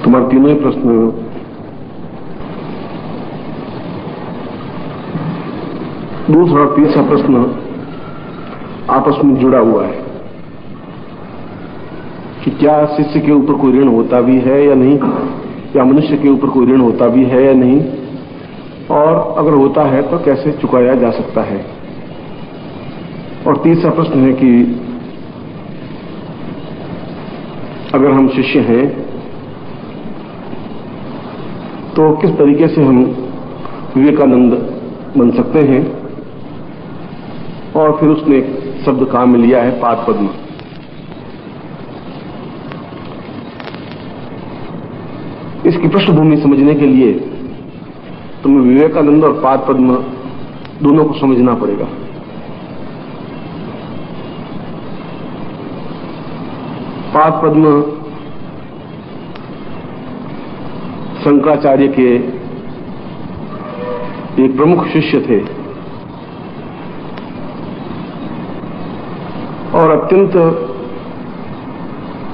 तुम्हारे तीनों ही प्रश्न दूसरा और तीसरा प्रश्न आपस में जुड़ा हुआ है कि क्या शिष्य के ऊपर कोई ऋण होता भी है या नहीं, या मनुष्य के ऊपर कोई ऋण होता भी है या नहीं, और अगर होता है तो कैसे चुकाया जा सकता है। और तीसरा प्रश्न है कि अगर हम शिष्य हैं तो किस तरीके से हम विवेकानंद बन सकते हैं। और फिर उसने एक शब्द काम में लिया है पाद पद्म। इसकी पृष्ठभूमि समझने के लिए तुम्हें विवेकानंद और पाद पद्म दोनों को समझना पड़ेगा। पाद पद्म शंकराचार्य के एक प्रमुख शिष्य थे और अत्यंत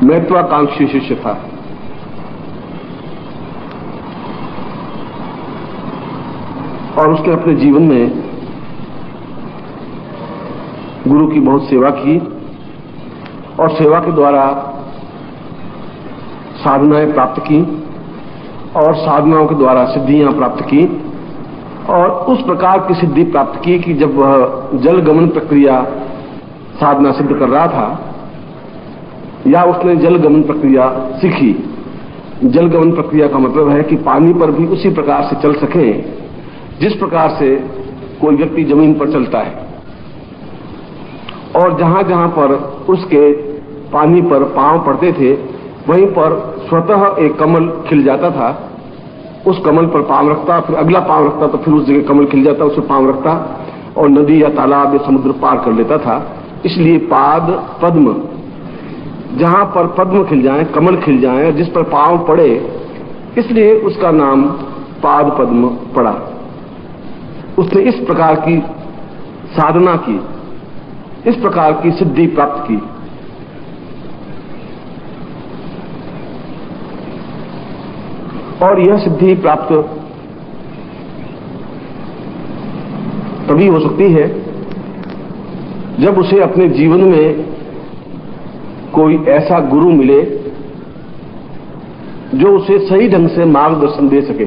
महत्वाकांक्षी शिष्य था। और उसने अपने जीवन में गुरु की बहुत सेवा की और सेवा के द्वारा साधनाएं प्राप्त की और साधनाओं के द्वारा सिद्धियां प्राप्त की। और उस प्रकार की सिद्धि प्राप्त की कि जब वह जल गमन प्रक्रिया साधना सिद्ध कर रहा था या उसने जल गमन प्रक्रिया सीखी। जल गमन प्रक्रिया का मतलब है कि पानी पर भी उसी प्रकार से चल सके जिस प्रकार से कोई व्यक्ति जमीन पर चलता है। और जहां जहां पर उसके पानी पर पांव पड़ते थे वहीं पर स्वतः एक कमल खिल जाता था। उस कमल पर पांव रखता, फिर अगला पांव रखता तो फिर उस जगह कमल खिल जाता, उस पर पांव रखता और नदी या तालाब या समुद्र पार कर लेता था। इसलिए पाद पद्म, जहां पर पद्म खिल जाए, कमल खिल जाए, जिस पर पांव पड़े, इसलिए उसका नाम पाद पद्म पड़ा। उसने इस प्रकार की साधना की, इस प्रकार की सिद्धि प्राप्त की। और यह सिद्धि प्राप्त तभी हो सकती है जब उसे अपने जीवन में कोई ऐसा गुरु मिले जो उसे सही ढंग से मार्गदर्शन दे सके।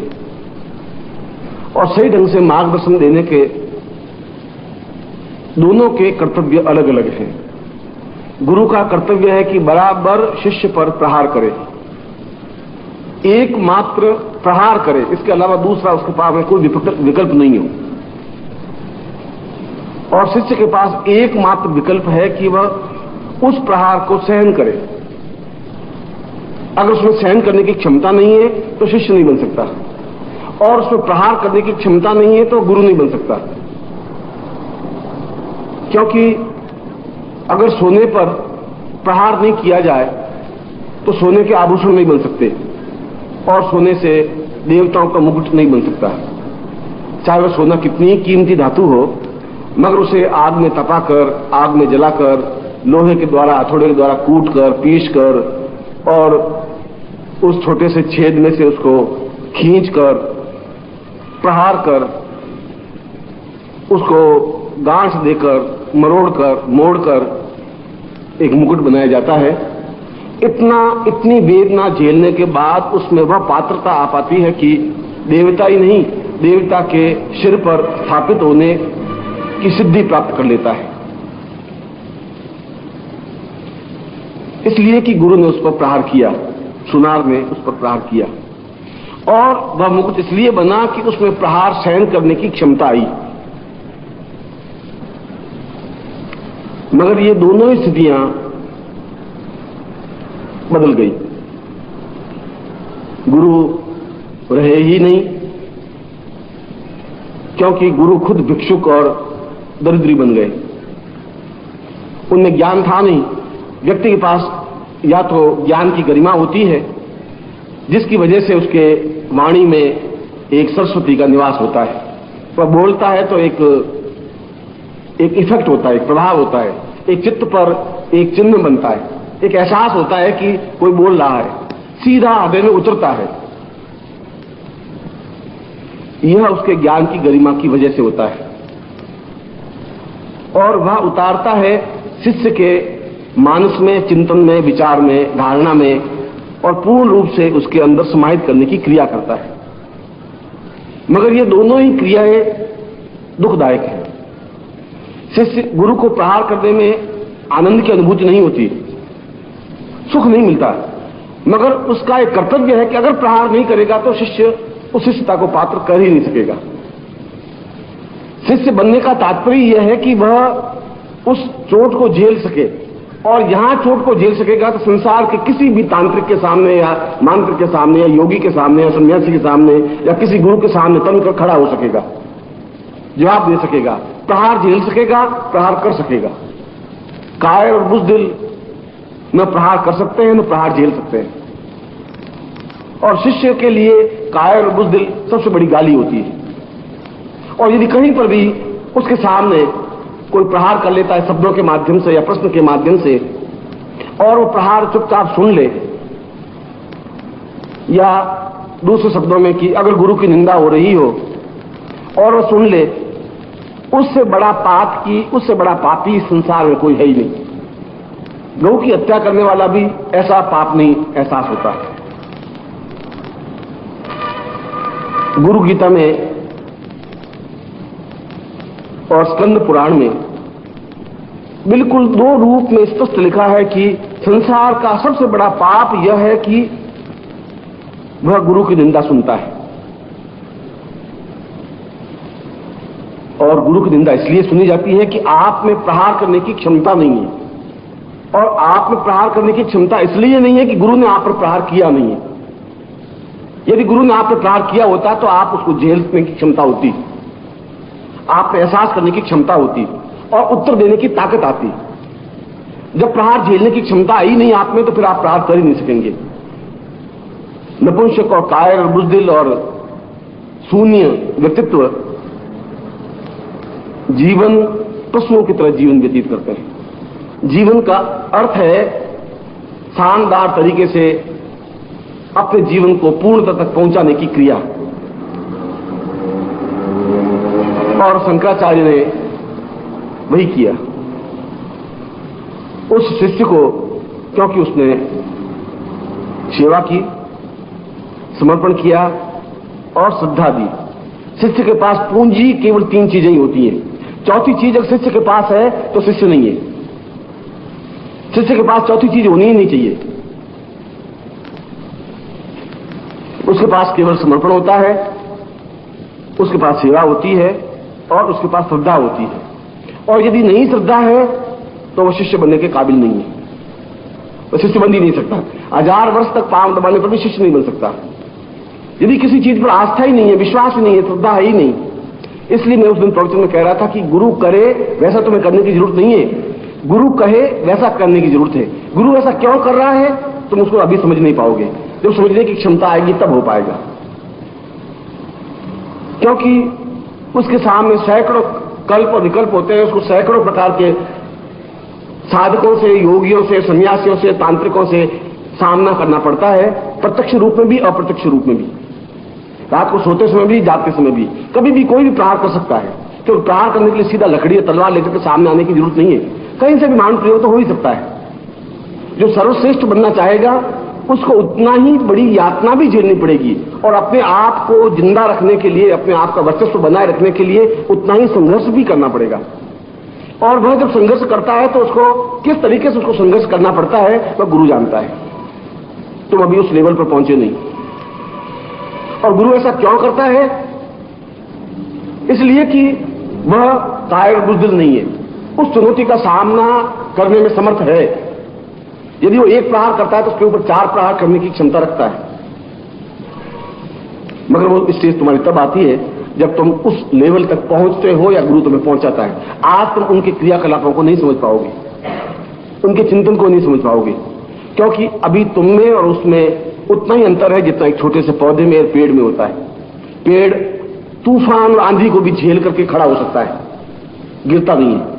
और सही ढंग से मार्गदर्शन देने के दोनों के कर्तव्य अलग अलग हैं। गुरु का कर्तव्य है कि बराबर शिष्य पर प्रहार करे, एकमात्र प्रहार करे, इसके अलावा दूसरा उसके पास में कोई विकल्प नहीं हो। और शिष्य के पास एकमात्र विकल्प है कि वह उस प्रहार को सहन करे। अगर उसमें सहन करने की क्षमता नहीं है तो शिष्य नहीं बन सकता, और उसमें प्रहार करने की क्षमता नहीं है तो गुरु नहीं बन सकता। क्योंकि अगर सोने पर प्रहार नहीं किया जाए तो सोने के आभूषण नहीं बन सकते और सोने से देवताओं का मुकुट नहीं बन सकता। चाहे वह सोना कितनी ही कीमती धातु हो, मगर उसे आग में तपाकर, आग में जलाकर, लोहे के द्वारा, हथौड़े के द्वारा कूट कर, पीस कर और उस छोटे से छेद में से उसको खींच कर, प्रहार कर, उसको गांठ देकर, मरोड़कर, मोड़कर एक मुकुट बनाया जाता है। इतनी वेदना झेलने के बाद उसमें वह पात्रता आ पाती है कि देवता ही नहीं, देवता के सिर पर स्थापित होने की सिद्धि प्राप्त कर लेता है। इसलिए कि गुरु ने उस पर प्रहार किया, सुनार ने उस पर प्रहार किया, और वह मुकुट इसलिए बना कि उसमें प्रहार सहन करने की क्षमता आई। मगर ये दोनों ही स्थितियां बदल गई। गुरु रहे ही नहीं, क्योंकि गुरु खुद भिक्षुक और दरिद्री बन गए। उनमें ज्ञान था नहीं। व्यक्ति के पास या तो ज्ञान की गरिमा होती है जिसकी वजह से उसके वाणी में एक सरस्वती का निवास होता है, वह बोलता है तो एक इफेक्ट होता है, एक प्रभाव होता है, एक चित्त पर एक चिन्ह बनता है, एक एहसास होता है कि कोई बोल रहा है। सीधा हृदय में उतरता है। यह उसके ज्ञान की गरिमा की वजह से होता है और वह उतारता है शिष्य के मानस में, चिंतन में, विचार में, धारणा में और पूर्ण रूप से उसके अंदर समाहित करने की क्रिया करता है। मगर ये दोनों ही क्रियाएं दुखदायक हैं। शिष्य गुरु को प्रहार करने में आनंद की अनुभूति नहीं होती, सुख नहीं मिलता, मगर उसका एक कर्तव्य है कि अगर प्रहार नहीं करेगा तो शिष्य उस शिष्यता को पात्र कर ही नहीं सकेगा। शिष्य बनने का तात्पर्य यह है कि वह उस चोट को झेल सके, और यहां चोट को झेल सकेगा तो संसार के किसी भी तांत्रिक के सामने या मांत्रिक के सामने या योगी के सामने या सन्यासी के सामने या किसी गुरु के सामने तनकर खड़ा हो सकेगा, जवाब दे सकेगा, प्रहार झेल सकेगा, प्रहार कर सकेगा। कायर और बुज़दिल न प्रहार कर सकते हैं न प्रहार झेल सकते हैं, और शिष्य के लिए कायर और बुज़दिल सबसे बड़ी गाली होती है। और यदि कहीं पर भी उसके सामने कोई प्रहार कर लेता है शब्दों के माध्यम से या प्रश्न के माध्यम से, और वो प्रहार चुपचाप सुन ले, या दूसरे शब्दों में कि अगर गुरु की निंदा हो रही हो और वो सुन ले, उससे बड़ा पापी संसार में कोई है ही नहीं। गौ की हत्या करने वाला भी ऐसा पाप नहीं एहसास होता। गुरु गीता में और स्कंद पुराण में बिल्कुल दो रूप में स्पष्ट लिखा है कि संसार का सबसे बड़ा पाप यह है कि वह गुरु की निंदा सुनता है। और गुरु की निंदा इसलिए सुनी जाती है कि आप में प्रहार करने की क्षमता नहीं है, और आप में प्रहार करने की क्षमता इसलिए नहीं है कि गुरु ने आप पर प्रहार किया नहीं है। यदि गुरु ने आप पर प्रहार किया होता तो आप उसको झेलने की क्षमता होती, आप में एहसास करने की क्षमता होती और उत्तर देने की ताकत आती। जब प्रहार झेलने की क्षमता आई नहीं आप में, तो फिर आप प्रहार कर ही नहीं सकेंगे। नपुंसक और कायर और बुज़दिल और शून्य व्यक्तित्व जीवन पशुओं की तरह जीवन व्यतीत करते हैं। जीवन का अर्थ है शानदार तरीके से अपने जीवन को पूर्णता तक पहुंचाने की क्रिया। और शंकराचार्य ने वही किया। उस शिष्य को, क्योंकि उसने सेवा की, समर्पण किया और श्रद्धा दी। शिष्य के पास पूंजी केवल 3 चीजें ही होती हैं। चौथी चीज अगर शिष्य के पास है तो शिष्य नहीं है। शिष्य के पास चौथी चीज होनी ही नहीं चाहिए। उसके पास केवल समर्पण होता है, उसके पास सेवा होती है और उसके पास श्रद्धा होती है। और यदि नहीं श्रद्धा है तो वह शिष्य बनने के काबिल नहीं है, वह शिष्य बन ही नहीं सकता। 1000 वर्ष तक पांव दबाने पर भी शिष्य नहीं बन सकता। यदि किसी चीज पर आस्था ही नहीं है, विश्वास ही नहीं है, श्रद्धा ही नहीं। इसलिए मैं उस दिन प्रवचन में कह रहा था कि गुरु करे वैसा तुम्हें करने की जरूरत नहीं है, गुरु कहे वैसा करने की जरूरत है। गुरु ऐसा क्यों कर रहा है तुम उसको अभी समझ नहीं पाओगे, जब समझने की क्षमता आएगी तब हो पाएगा। क्योंकि उसके सामने सैकड़ों कल्प और विकल्प होते हैं, उसको सैकड़ों प्रकार के साधकों से, योगियों से, सन्यासियों से, तांत्रिकों से सामना करना पड़ता है, प्रत्यक्ष रूप में भी अप्रत्यक्ष रूप में भी। रात को सोते समय भी, जागते समय भी, कभी भी कोई भी प्रहार कर सकता है। तो प्रहार करने के लिए सीधा लकड़ी या तलवार लेकर के सामने आने की जरूरत नहीं है, कहीं से भी मान प्रयोग तो हो ही सकता है। जो सर्वश्रेष्ठ बनना चाहेगा उसको उतना ही बड़ी यातना भी झेलनी पड़ेगी, और अपने आप को जिंदा रखने के लिए, अपने आप का वर्चस्व बनाए रखने के लिए उतना ही संघर्ष भी करना पड़ेगा। और वह जब संघर्ष करता है तो उसको किस तरीके से उसको संघर्ष करना पड़ता है वह गुरु जानता है। तुम अभी उस लेवल पर पहुंचे नहीं। और गुरु ऐसा क्यों करता है? इसलिए कि वह कायर बुज़दिल नहीं है, उस चुनौती का सामना करने में समर्थ है। यदि वो एक प्रहार करता है तो उसके ऊपर 4 प्रहार करने की क्षमता रखता है। मगर वो स्टेज तुम्हारी तब आती है जब तुम उस लेवल तक पहुंचते हो या गुरु तुम्हें पहुंचाता है। आज तुम उनके क्रियाकलापों को नहीं समझ पाओगे, उनके चिंतन को नहीं समझ पाओगे, क्योंकि अभी तुम में और उसमें उतना ही अंतर है जितना एक छोटे से पौधे में और पेड़ में होता है। पेड़ तूफान और आंधी को भी झेल करके खड़ा हो सकता है, गिरता नहीं है।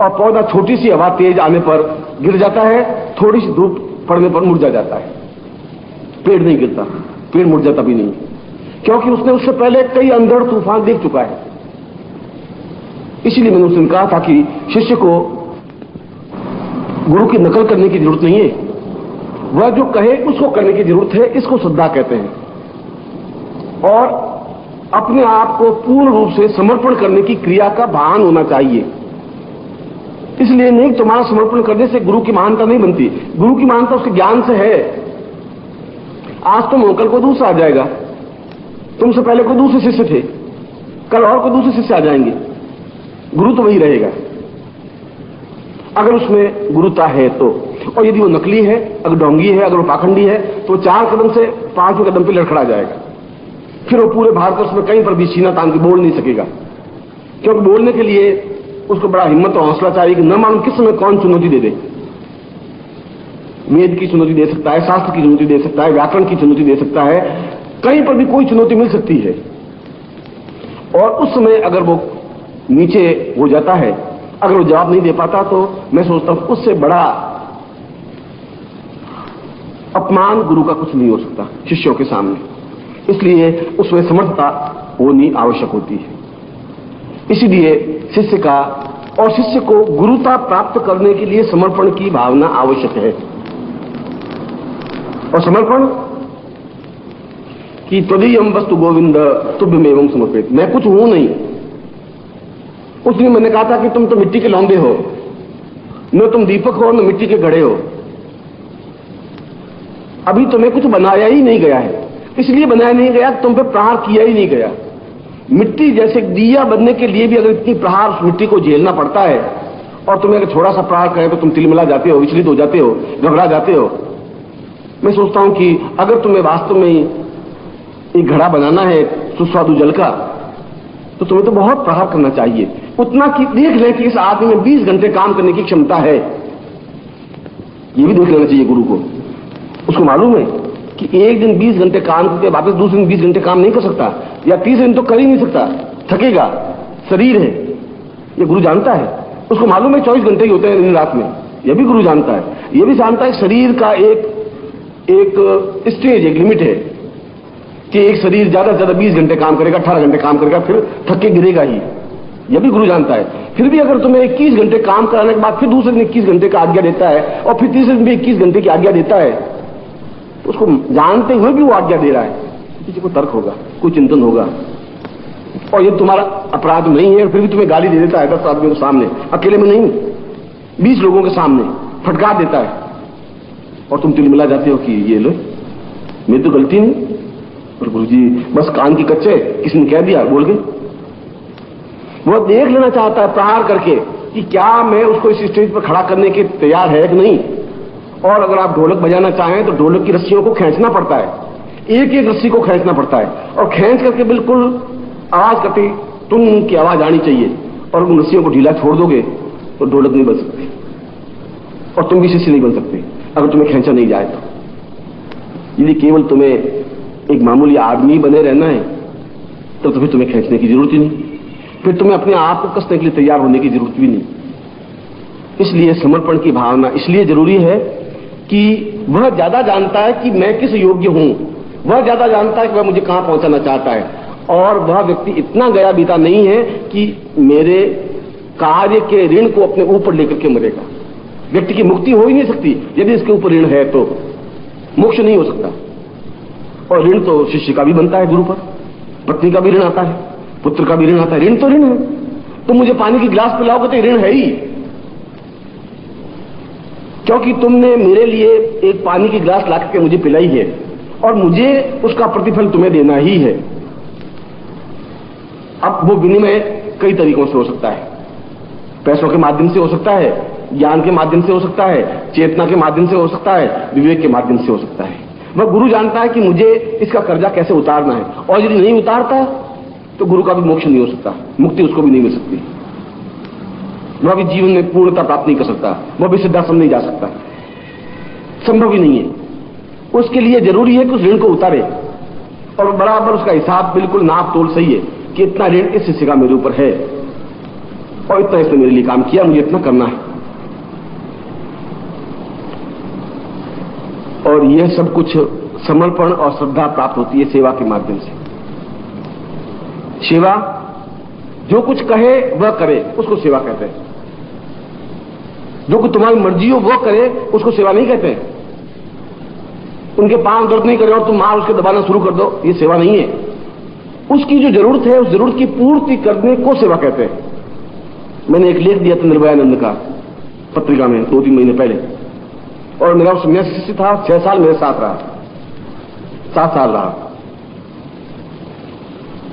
और पौधा छोटी सी हवा तेज आने पर गिर जाता है, थोड़ी सी धूप पड़ने पर मुरझा जाता है। पेड़ नहीं गिरता, पेड़ मुड़ जाता भी नहीं, क्योंकि उसने उससे पहले कई अंधड़ तूफान देख चुका है। इसीलिए मैंने उसने कहा था कि शिष्य को गुरु की नकल करने की जरूरत नहीं है, वह जो कहे उसको करने की जरूरत है। इसको श्रद्धा कहते हैं। और अपने आप को पूर्ण रूप से समर्पण करने की क्रिया का भान होना चाहिए। इसलिए नहीं, तुम्हारा समर्पण करने से गुरु की महानता नहीं बनती। गुरु की महानता उसके ज्ञान से है। आज तुम हो, कल को दूसरा आ जाएगा, तुमसे पहले कोई दूसरे शिष्य थे, कल और कोई दूसरे शिष्य आ जाएंगे, गुरु तो वही रहेगा अगर उसमें गुरुता है तो। और यदि वो नकली है, अगर ढोंगी है, अगर वो पाखंडी है, तो 4 कदम से 5वें कदम पे लड़खड़ा जाएगा। फिर वो पूरे भारतवर्ष में कहीं पर भी सीना तान के बोल नहीं सकेगा, क्योंकि बोलने के लिए उसको बड़ा हिम्मत और हौसला चाहिए कि न मालूम किस समय कौन चुनौती दे दे। वेद की चुनौती दे सकता है, शास्त्र की चुनौती दे सकता है, व्याकरण की चुनौती दे सकता है, कहीं पर भी कोई चुनौती मिल सकती है। और उस समय अगर वो नीचे हो जाता है, अगर वो जवाब नहीं दे पाता, तो मैं सोचता हूं उससे बड़ा अपमान गुरु का कुछ नहीं हो सकता शिष्यों के सामने। इसलिए उसमें समर्थता होनी आवश्यक होती है। इसीलिए शिष्य का और शिष्य को गुरुता प्राप्त करने के लिए समर्पण की भावना आवश्यक है। और समर्पण कि त्वदीयम वस्तु गोविंद तुभ्यमेवं समर्पित, मैं कुछ हूं नहीं। उसने मैंने कहा था कि तुम तो मिट्टी के लौंदे हो, न तुम दीपक हो न मिट्टी के घड़े हो। अभी तुम्हें कुछ बनाया ही नहीं गया है, इसलिए बनाया नहीं गया, तुम पे प्रहार किया ही नहीं गया। मिट्टी जैसे दिया बनने के लिए भी अगर इतनी प्रहार उस मिट्टी को झेलना पड़ता है, और तुम्हें अगर थोड़ा सा प्रहार करे तो तुम तिलमिला जाते हो, विचलित हो जाते हो, घबरा जाते हो। मैं सोचता हूं कि अगर तुम्हें वास्तव में एक घड़ा बनाना है सुस्वादु जल का, तो तुम्हें तो बहुत प्रहार करना चाहिए, उतना कि देख लें कि इस आदमी में 20 घंटे काम करने की क्षमता है। यह भी देख लेना चाहिए गुरु को। उसको मालूम है कि एक दिन 20 घंटे काम करके वापस दूसरे दिन 20 घंटे काम नहीं कर सकता, या तीसरे दिन तो कर ही नहीं सकता, थकेगा, शरीर है, यह गुरु जानता है। उसको मालूम है 24 घंटे ही होते हैं दिन रात में, यह भी गुरु जानता है। यह भी जानता है शरीर का एक स्टेज, एक लिमिट है कि एक शरीर ज्यादा से ज्यादा 20 घंटे काम करेगा, 18 घंटे काम करेगा, फिर थक के गिरेगा ही। यह भी गुरु जानता है। फिर भी अगर तुम्हें 21 घंटे काम कराने के बाद फिर दूसरे दिन 21 घंटे का आज्ञा देता है, और फिर तीसरे दिन भी 21 घंटे की आज्ञा देता है, तो उसको जानते हुए भी वो आज्ञा दे रहा है, किसी को तर्क होगा, कोई चिंतन होगा। और ये तुम्हारा अपराध नहीं है, फिर भी तुम्हें गाली दे देता है 10 आदमियों के सामने, अकेले में नहीं, 20 लोगों के सामने फटकार देता है, और तुम तिलमिला जाते हो कि ये लो मेरी तो गलती नहीं, और गुरुजी बस कान की कच्चे, किसी ने कह दिया, बोल गए। वो देख लेना चाहता है प्रहार करके कि क्या मैं उसको इस स्टेज पर खड़ा करने के तैयार है कि नहीं। और अगर आप ढोलक बजाना चाहें तो ढोलक की रस्सियों को खींचना पड़ता है, एक एक रस्सी को खींचना पड़ता है, और खींच करके बिल्कुल आवाज करती टुन की आवाज आनी चाहिए। और उन रस्सियों को ढीला छोड़ दोगे तो ढोलक नहीं बन सकती, और तुम भी शिष्य नहीं बन सकते अगर तुम्हें खींचा नहीं जाए तो। यदि केवल तुम्हें एक मामूली आदमी बने रहना है तो फिर तुम्हें खींचने की जरूरत ही नहीं, फिर तुम्हें अपने आप को कसने के लिए तैयार होने की जरूरत भी नहीं। इसलिए समर्पण की भावना इसलिए जरूरी है कि वह ज्यादा जानता है कि मैं किस योग्य हूं, वह ज्यादा जानता है कि वह मुझे कहां पहुंचाना चाहता है, और वह व्यक्ति इतना गया बीता नहीं है कि मेरे कार्य के ऋण को अपने ऊपर लेकर के मरेगा। व्यक्ति की मुक्ति हो ही नहीं सकती यदि इसके ऊपर ऋण है, तो मोक्ष नहीं हो सकता। और ऋण तो शिष्य का भी बनता है गुरु पर, पत्नी का भी ऋण आता है, पुत्र का भी ऋण आता है। ऋण तो ऋण है। तुम मुझे पानी की गिलास पिलाओगे तो ऋण है ही, क्योंकि तुमने मेरे लिए एक पानी की गिलास ला करके मुझे पिलाई है, और मुझे उसका प्रतिफल तुम्हें देना ही है। अब वो विनिमय कई तरीकों से हो सकता है, पैसों के माध्यम से हो सकता है, ज्ञान के माध्यम से हो सकता है, चेतना के माध्यम से हो सकता है, विवेक के माध्यम से हो सकता है। वह गुरु जानता है कि मुझे इसका कर्जा कैसे उतारना है, और यदि नहीं उतारता तो गुरु का भी मोक्ष नहीं हो सकता, मुक्ति उसको भी नहीं मिल सकती, वह भी जीवन में पूर्णता प्राप्त नहीं कर सकता, वह भी सिद्धाश्रम नहीं जा सकता, संभव ही नहीं है। उसके लिए जरूरी है कि उस ऋण को उतारे, और बराबर उसका हिसाब बिल्कुल नाप तोल सही है कि इतना ऋण इस शिष्य का मेरे ऊपर है, और इतना इसने मेरे लिए काम किया, मुझे इतना करना है। और यह सब कुछ समर्पण और श्रद्धा प्राप्त होती है सेवा के माध्यम से। सेवा, जो कुछ कहे वह करे, उसको सेवा कहते हैं। जो कुछ तुम्हारी मर्जी हो वह करे, उसको सेवा नहीं कहते हैं। उनके पांव दर्द नहीं करे और तुम मार उसके दबाना शुरू कर दो, ये सेवा नहीं है। उसकी जो जरूरत है उस जरूरत की पूर्ति करने को सेवा कहते हैं। मैंने एक लेख दिया था निर्भयानंद का पत्रिका में 2-3 महीने पहले, और मेरा उस समय शिष्य था, 6 साल मेरे साथ रहा, 7 साल रहा,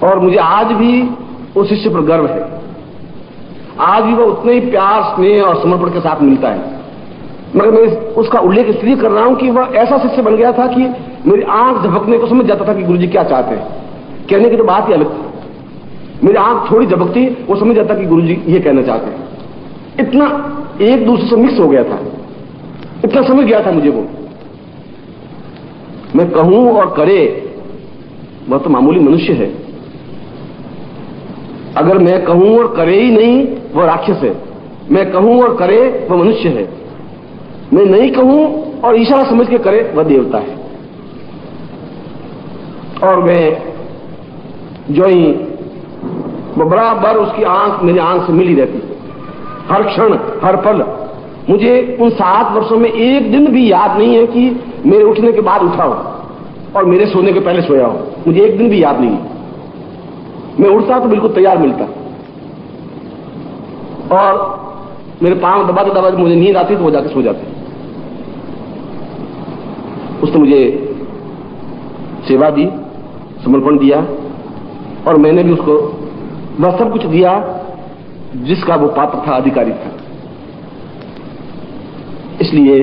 और मुझे आज भी उस शिष्य पर गर्व है। आज भी वह उतने ही प्यार, स्नेह और समर्पण के साथ मिलता है। मगर मैं उसका उल्लेख इसलिए कर रहा हूं कि वह ऐसा शिष्य बन गया था कि मेरी आंख झपकने को समझ जाता था कि गुरुजी क्या चाहते हैं। कहने की तो बात ही अलग थी, मेरी आंख थोड़ी झपकती, वो समझ जाता कि गुरुजी ये कहना चाहते हैं। इतना एक दूसरे से मिक्स हो गया था, इतना समझ गया था मुझे वो। मैं कहूं और करे, वह तो मामूली मनुष्य है। अगर मैं कहूं और करे ही नहीं, वह राक्षस है। मैं कहूं और करे, वह मनुष्य है। मैं नहीं कहूं और इशारा समझ के करे, वह देवता है। और मैं जो ही बराबर उसकी आंख मेरी आंख से मिली रहती, हर क्षण हर पल। मुझे उन 7 वर्षों में एक दिन भी याद नहीं है कि मेरे उठने के बाद उठा हो और मेरे सोने के पहले सोया हो। मुझे एक दिन भी याद नहीं है। मैं उठता तो बिल्कुल तैयार मिलता, और मेरे पांव दबाते दबाते मुझे नींद आती तो वो जाके सो जाते। उसने मुझे सेवा दी, समर्पण दिया, और मैंने भी उसको वह सब कुछ दिया जिसका वो पात्र था, अधिकारी था। इसलिए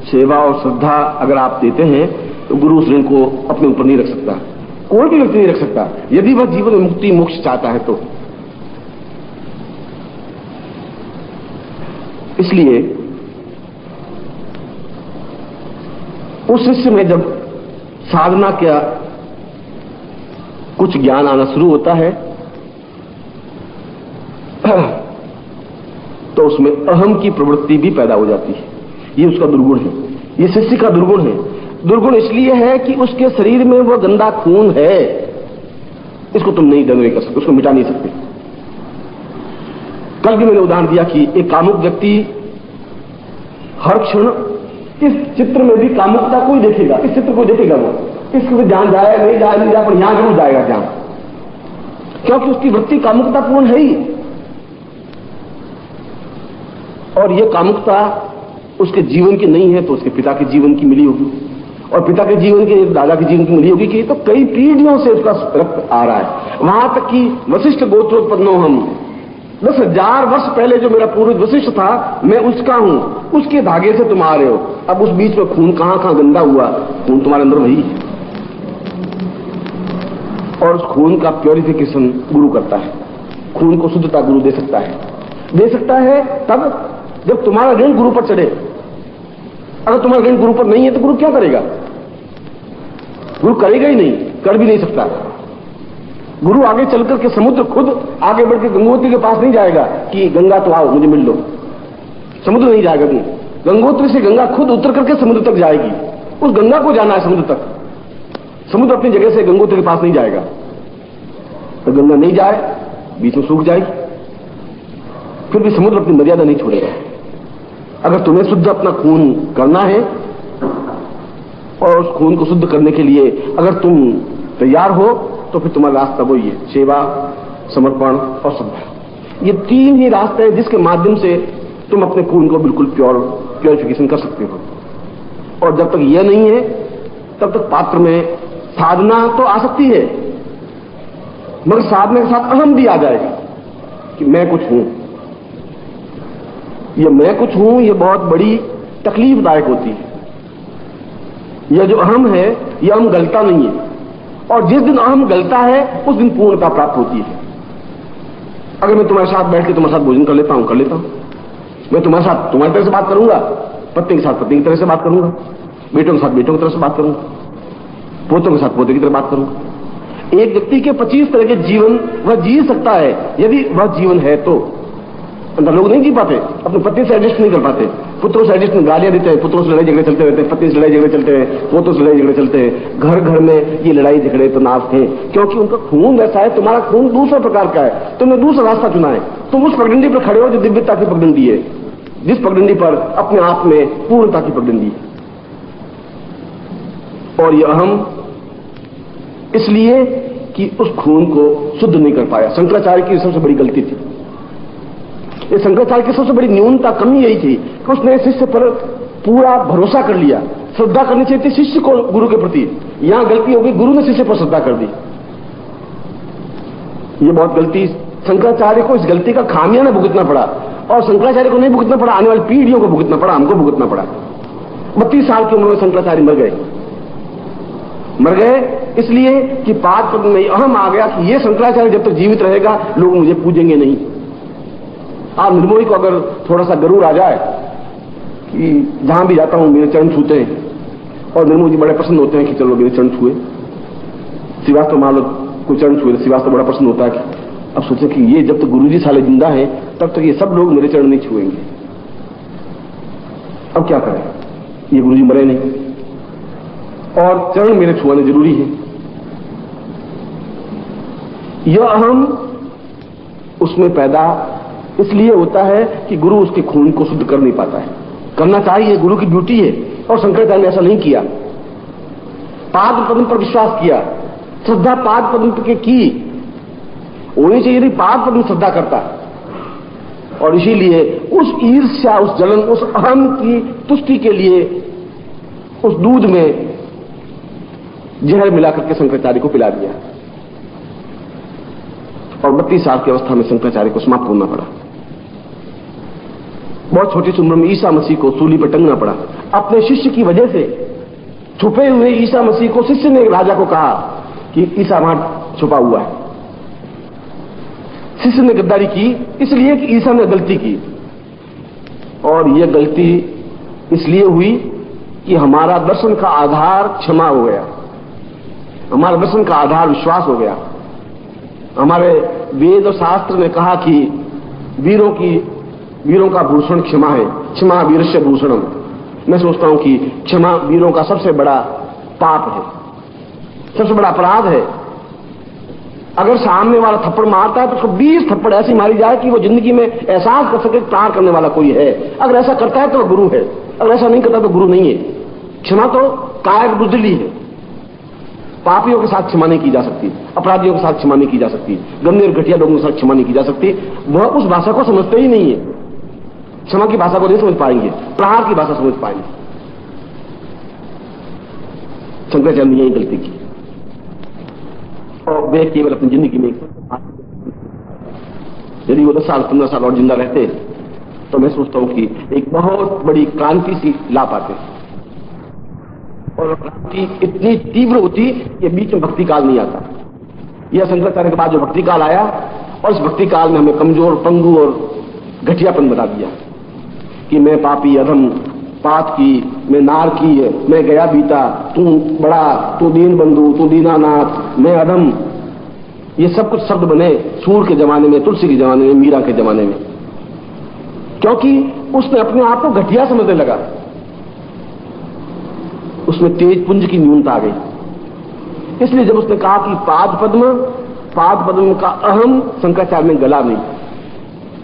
सेवा और श्रद्धा अगर आप देते हैं तो गुरु उस ऋण को अपने ऊपर नहीं रख सकता, कोई भी व्यक्ति नहीं रख सकता, यदि वह जीवन में मुक्ति मोक्ष चाहता है तो। इसलिए उस शिष्य में जब साधना का कुछ ज्ञान आना शुरू होता है तो उसमें अहम की प्रवृत्ति भी पैदा हो जाती है। ये उसका दुर्गुण है, ये शिष्य का दुर्गुण है। दुर्गुण इसलिए है कि उसके शरीर में वह गंदा खून है, इसको तुम नहीं दंड कर सकते, उसको मिटा नहीं सकते। कल भी मैंने उदाहरण दिया कि एक कामुक व्यक्ति हर क्षण इस चित्र में भी कामुकता को ही देखेगा, इस चित्र को देखेगा, वो इसको ध्यान जाए नहीं जाए नहीं जाए, पर यहां जरूर जाएगा ध्यान, क्योंकि उसकी वृत्ति कामुकतापूर्ण है ही। और यह कामुकता उसके जीवन की नहीं है तो उसके पिता के जीवन की मिली होगी, और पिता के जीवन की, दादा के जीवन की मिली होगी कि तो कई पीढ़ियों से उसका रक्त आ रहा है। वहां तक कि वशिष्ठ गोत्रोत्पन्नो हम, 10,000 वर्ष पहले जो मेरा पूर्वज वशिष्ठ था, मैं उसका हूं, उसके धागे से तुम आ रहे हो। अब उस बीच में खून कहां कहां गंदा हुआ, खून तुम्हारे अंदर वही है, और उस खून का प्योरिफिकेशन गुरु करता है। खून को शुद्धता गुरु दे सकता है तब जब तुम्हारा ऋण गुरु पर चढ़े। अगर तुम्हारा ऋण गुरु पर नहीं है तो गुरु क्या करेगा? गुरु करेगा ही नहीं, कर भी नहीं सकता। गुरु आगे चलकर के समुद्र खुद आगे बढ़ के गंगोत्री के पास नहीं जाएगा कि गंगा तो आओ मुझे मिल लो, समुद्र नहीं जाएगा। गंगोत्री से गंगा खुद उतर करके समुद्र तक जाएगी, उस गंगा को जाना है समुद्र तक। समुद्र अपनी जगह से गंगोत्री के पास नहीं जाएगा, तो गंगा नहीं जाए बीच में सूख जाएगी, फिर भी समुद्र अपनी मर्यादा नहीं छोड़ेगा। अगर तुम्हें शुद्ध अपना खून करना है और उस खून को शुद्ध करने के लिए अगर तुम तैयार हो तो फिर तुम्हारा रास्ता वही है, सेवा, समर्पण और श्रद्धा। ये 3 ही रास्ते हैं जिसके माध्यम से तुम अपने खून को बिल्कुल प्योरिफिकेशन कर सकते हो। और जब तक यह नहीं है तब तक पात्र में साधना तो आ सकती है, मगर साधना के साथ अहम भी आ जाएगा कि मैं कुछ हूं। ये मैं कुछ हूं, ये बहुत बड़ी तकलीफदायक होती है। यह जो अहम है, यह अहम गलता नहीं है, और जिस दिन अहम गलता है उस दिन पूर्णता प्राप्त होती है। अगर मैं तुम्हारे साथ बैठ के तुम्हारे साथ भोजन कर लेता हूं, मैं तुम्हारे साथ तुम्हारी तरह से बात करूंगा, पत्नी के साथ पत्नी की तरह से बात करूंगा, बेटों के साथ बेटों की तरह से बात करूंगा, पोतों के साथ पोते की तरह बात करूंगा। एक व्यक्ति के 25 तरह के जीवन वह जी सकता है, यदि वह जीवन है तो। अंदर लोग नहीं जी पाते, अपनी पत्नी से एडजस्ट नहीं कर पाते, पुत्रों से एडिक्ट गालियां देते हैं, पुत्रों से लड़ाई झगड़े चलते रहते हैं, पत्नी से लड़ाई झगड़े चलते हैं, पोतों से लड़ाई झगड़े चलते हैं, घर घर में ये लड़ाई झगड़े तनाव थे, क्योंकि उनका खून वैसा है, तुम्हारा खून दूसरा प्रकार का है, तुमने दूसरा रास्ता चुना है। तुम उस पगडंडी पर खड़े हो जो दिव्यता की पगडंडी है, जिस पगडंडी पर अपने आप में पूर्णता की पगडंडी है। और यह अहम इसलिए कि उस खून को शुद्ध नहीं कर पाया। शंकराचार्य की सबसे बड़ी गलती थी, ये शंकराचार्य की सबसे बड़ी न्यूनता कमी यही थी कि उसने शिष्य पर पूरा भरोसा कर लिया। श्रद्धा करनी चाहिए थी शिष्य को गुरु के प्रति, यहां गलती हो गई, गुरु ने शिष्य पर श्रद्धा कर दी। ये बहुत गलती, शंकराचार्य को इस गलती का खामियाना भुगतना पड़ा, और शंकराचार्य को नहीं भुगतना पड़ा, आने वाली पीढ़ियों को भुगतना पड़ा, हमको भुगतना पड़ा। 32 साल की उम्र में शंकराचार्य मर गए इसलिए कि पाद पद में अहम आ गया कि ये शंकराचार्य जब तक जीवित रहेगा लोग मुझे पूजेंगे नहीं। आप निर्मोही को अगर थोड़ा सा गरूर आ जाए कि जहां भी जाता हूं मेरे चरण छूते हैं, और निर्मोही जी बड़े पसंद होते हैं कि चलो मेरे चरण छुए, श्रीवास्तव मान लो कोई चरण छुए, श्रीवास्तव बड़ा पसंद होता है कि अब सोचे कि ये जब तक गुरुजी साले जिंदा है तब तक ये सब लोग मेरे चरण नहीं छुएंगे, अब क्या करें, ये गुरुजी मरे नहीं और चरण मेरे छुआने जरूरी है। यह अहम उसमें पैदा इसलिए होता है कि गुरु उसके खून को शुद्ध कर नहीं पाता है। करना चाहिए, गुरु की ड्यूटी है, और शंकराचार्य ने ऐसा नहीं किया। पाद पद्म पर विश्वास किया, श्रद्धा पाद पद्म के की होनी चाहिए थी, पाद पद्म श्रद्धा करता, और इसीलिए उस ईर्ष्या, उस जलन, उस अहम की तुष्टि के लिए उस दूध में जहर मिलाकर के शंकराचार्य को पिला दिया, और 32 साल की अवस्था में शंकराचार्य को समाप्त होना पड़ा। बहुत छोटी सी उम्र में ईसा मसीह को सूली पर टंगना पड़ा अपने शिष्य की वजह से। छुपे हुए ईसा मसीह को शिष्य ने राजा को कहा कि ईसा वहां छुपा हुआ है। शिष्य ने गद्दारी की इसलिए कि ईसा ने गलती की, और यह गलती इसलिए हुई कि हमारा दर्शन का आधार क्षमा हो गया, हमारा दर्शन का आधार विश्वास हो गया। हमारे वेद और शास्त्र ने कहा कि वीरों का भूषण क्षमा है, क्षमा वीरस्य भूषणम। मैं सोचता हूं कि क्षमा वीरों का सबसे बड़ा पाप है, सबसे बड़ा अपराध है। अगर सामने वाला थप्पड़ मारता है तो उसको 20 थप्पड़ ऐसी मारी जाए कि वो जिंदगी में एहसास कर सके प्राण करने वाला कोई है। अगर ऐसा करता है तो वो गुरु है, अगर ऐसा नहीं करता तो गुरु नहीं है। क्षमा तो कायक बुद्धि है। पापियों के साथ क्षमा नहीं की जा सकती, अपराधियों के साथ क्षमा नहीं की जा सकती, गंदे और घटिया लोगों के साथ क्षमा नहीं की जा सकती। वह उस भाषा को समझते ही नहीं है, क्षमा की भाषा को नहीं समझ पाएंगे, प्रहार की भाषा समझ पाएंगे। शंकराचार्य ने यही गलती की, और वे केवल अपनी जिंदगी में यदि वो 10 साल 15 साल और जिंदा रहते तो मैं सोचता हूं कि एक बहुत बड़ी क्रांति सी ला पाते, और क्रांति इतनी तीव्र होती कि बीच में भक्ति काल नहीं आता। यह शंकराचार्य के बाद जो भक्ति काल आया, और इस भक्ति काल में हमें कमजोर, पंगु और घटियापन बता दिया कि मैं पापी, अधम, पात की, मैं नार की, मैं गया बीता, तू बड़ा, तू दीन बंधु, तू दीनानाथ, मैं अधम। ये सब कुछ शब्द बने सूर के जमाने में, तुलसी के जमाने में, मीरा के जमाने में, क्योंकि उसने अपने आप को घटिया समझने लगा। उसमें तेज पुंज की न्यूनता आ गई। इसलिए जब उसने कहा कि पाद पद्म का अहम शंकराचार्य ने गला नहीं,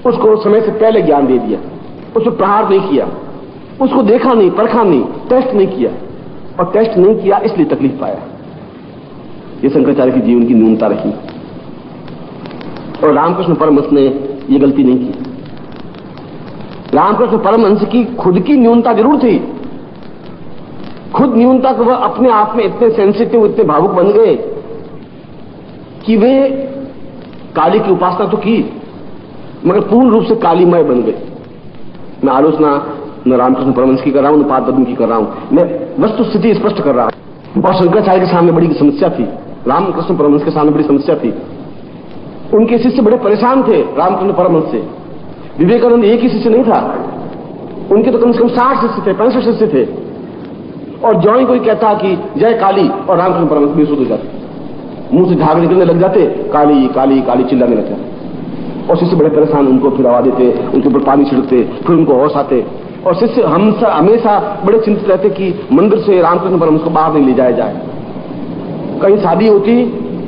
उसको समय से पहले ज्ञान दे दिया, उस पर प्रहार नहीं किया, उसको देखा नहीं, परखा नहीं, टेस्ट नहीं किया, और टेस्ट नहीं किया इसलिए तकलीफ पाया। ये शंकराचार्य की जीवन की न्यूनता रही, और रामकृष्ण परमहंस ने यह गलती नहीं की। रामकृष्ण परमहंस की खुद की न्यूनता जरूर थी, खुद न्यूनता को वह अपने आप में इतने सेंसिटिव, इतने भावुक बन गए कि वे काली की उपासना तो की, मगर पूर्ण रूप से कालीमय बन गए। मैं आलोचना न रामकृष्ण परमहंस की कर रहा हूं, न पाद पद्म की कर रहा हूं, मैं वस्तु स्थिति स्पष्ट कर रहा हूं। और शंकराचार्य के सामने बड़ी समस्या थी, रामकृष्ण परमहंस के सामने बड़ी समस्या थी। उनके शिष्य बड़े परेशान थे रामकृष्ण परमहंस से। विवेकानंद एक ही शिष्य नहीं था, उनके तो कम से कम 60 शिष्य थे, 65 शिष्य थे, और जो ही कोई कहता कि जय काली, और रामकृष्ण परमहंस बेसुध हो जाते, मुंह से झाग निकलने लग जाते, काली काली काली चिल्लाने लगते, और शिष्य बड़े परेशान, उनको फिर आवा देते, उनके ऊपर पानी छिड़कते, फिर उनको होश आते, और शिष्य हम हमेशा बड़े चिंतित रहते कि मंदिर से रामकृष्ण परमहंस को बाहर नहीं ले जाया जाए। कहीं शादी होती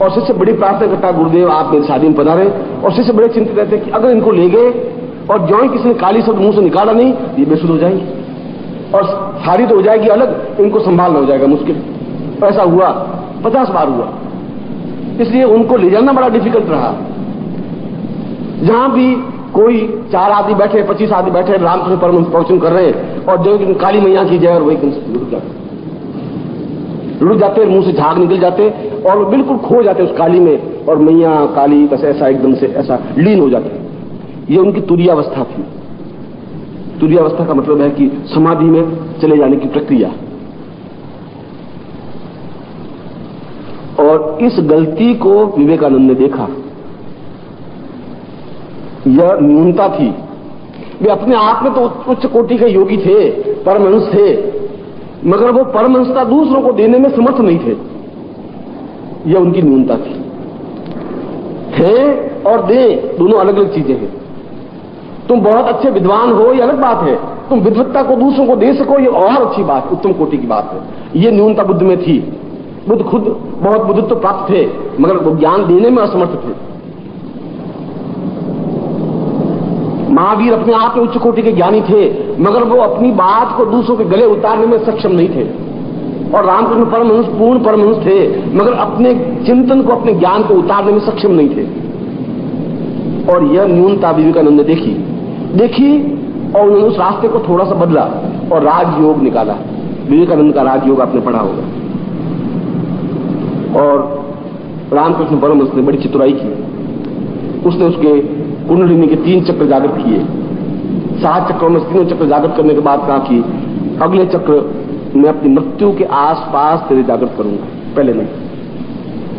और शिष्य बड़ी प्रार्थना करता, गुरुदेव आप मेरी शादी में पधारे, और शिष्य बड़े चिंतित रहते कि अगर इनको ले गए और ज्यों किसी ने काली शब्द मुंह से निकाला नहीं, ये बेसुध हो जाएंगे और सारी तो हो जाएगी अलग, इनको संभालना हो जाएगा मुश्किल। ऐसा हुआ 50 बार हुआ, इसलिए उनको ले जाना बड़ा डिफिकल्ट रहा। जहां भी कोई 4 आदमी बैठे, 25 आदमी बैठे, रामकृष्ण परमहंस प्रवचन कर रहे हैं और जो काली मैया की जय, और वही रुक जाते, मुंह से झाग निकल जाते और बिल्कुल खो जाते उस काली में, और मैया काली बस ऐसा एकदम से ऐसा लीन हो जाते। ये उनकी तुरीयावस्था थी। तुरीयावस्था का मतलब है कि समाधि में चले जाने की प्रक्रिया। और इस गलती को विवेकानंद ने देखा। यह न्यूनता थी। वे अपने आप में तो उच्च कोटि के योगी थे, परमहंस थे, मगर वो परमहंसता दूसरों को देने में समर्थ नहीं थे। यह उनकी न्यूनता थी। है और दे दोनों अलग अलग चीजें हैं। तुम बहुत अच्छे विद्वान हो ये अलग बात है, तुम विद्वत्ता को दूसरों को दे सको ये और अच्छी बात, उत्तम कोटि की बात है। ये न्यूनता बुद्ध में थी। बुद्ध खुद बहुत बुद्धत्व प्राप्त थे, मगर वो ज्ञान देने में असमर्थ थे। महावीर अपने आप में उच्च कोटि के ज्ञानी थे, मगर वो अपनी बात को दूसरों के गले उतारने में सक्षम नहीं थे। और रामकृष्ण परमहंस पूर्ण परमहंस थे, मगर अपने चिंतन को, अपने ज्ञान को उतारने में सक्षम नहीं थे। और यह न्यूनता विवेकानंद ने देखी और उन्होंने उस रास्ते को थोड़ा सा बदला और राजयोग निकाला। विवेकानंद का राजयोग आपने पढ़ा होगा। और रामकृष्ण परमहंस ने बड़ी चतुराई की। उसने उसके कुंडलिनी के 3 चक्र जागृत किए। 7 चक्रों में 3 चक्र जागृत करने के बाद कहा कि अगले चक्र मैं अपनी मृत्यु के आसपास तेरे जागृत करूंगा, पहले नहीं।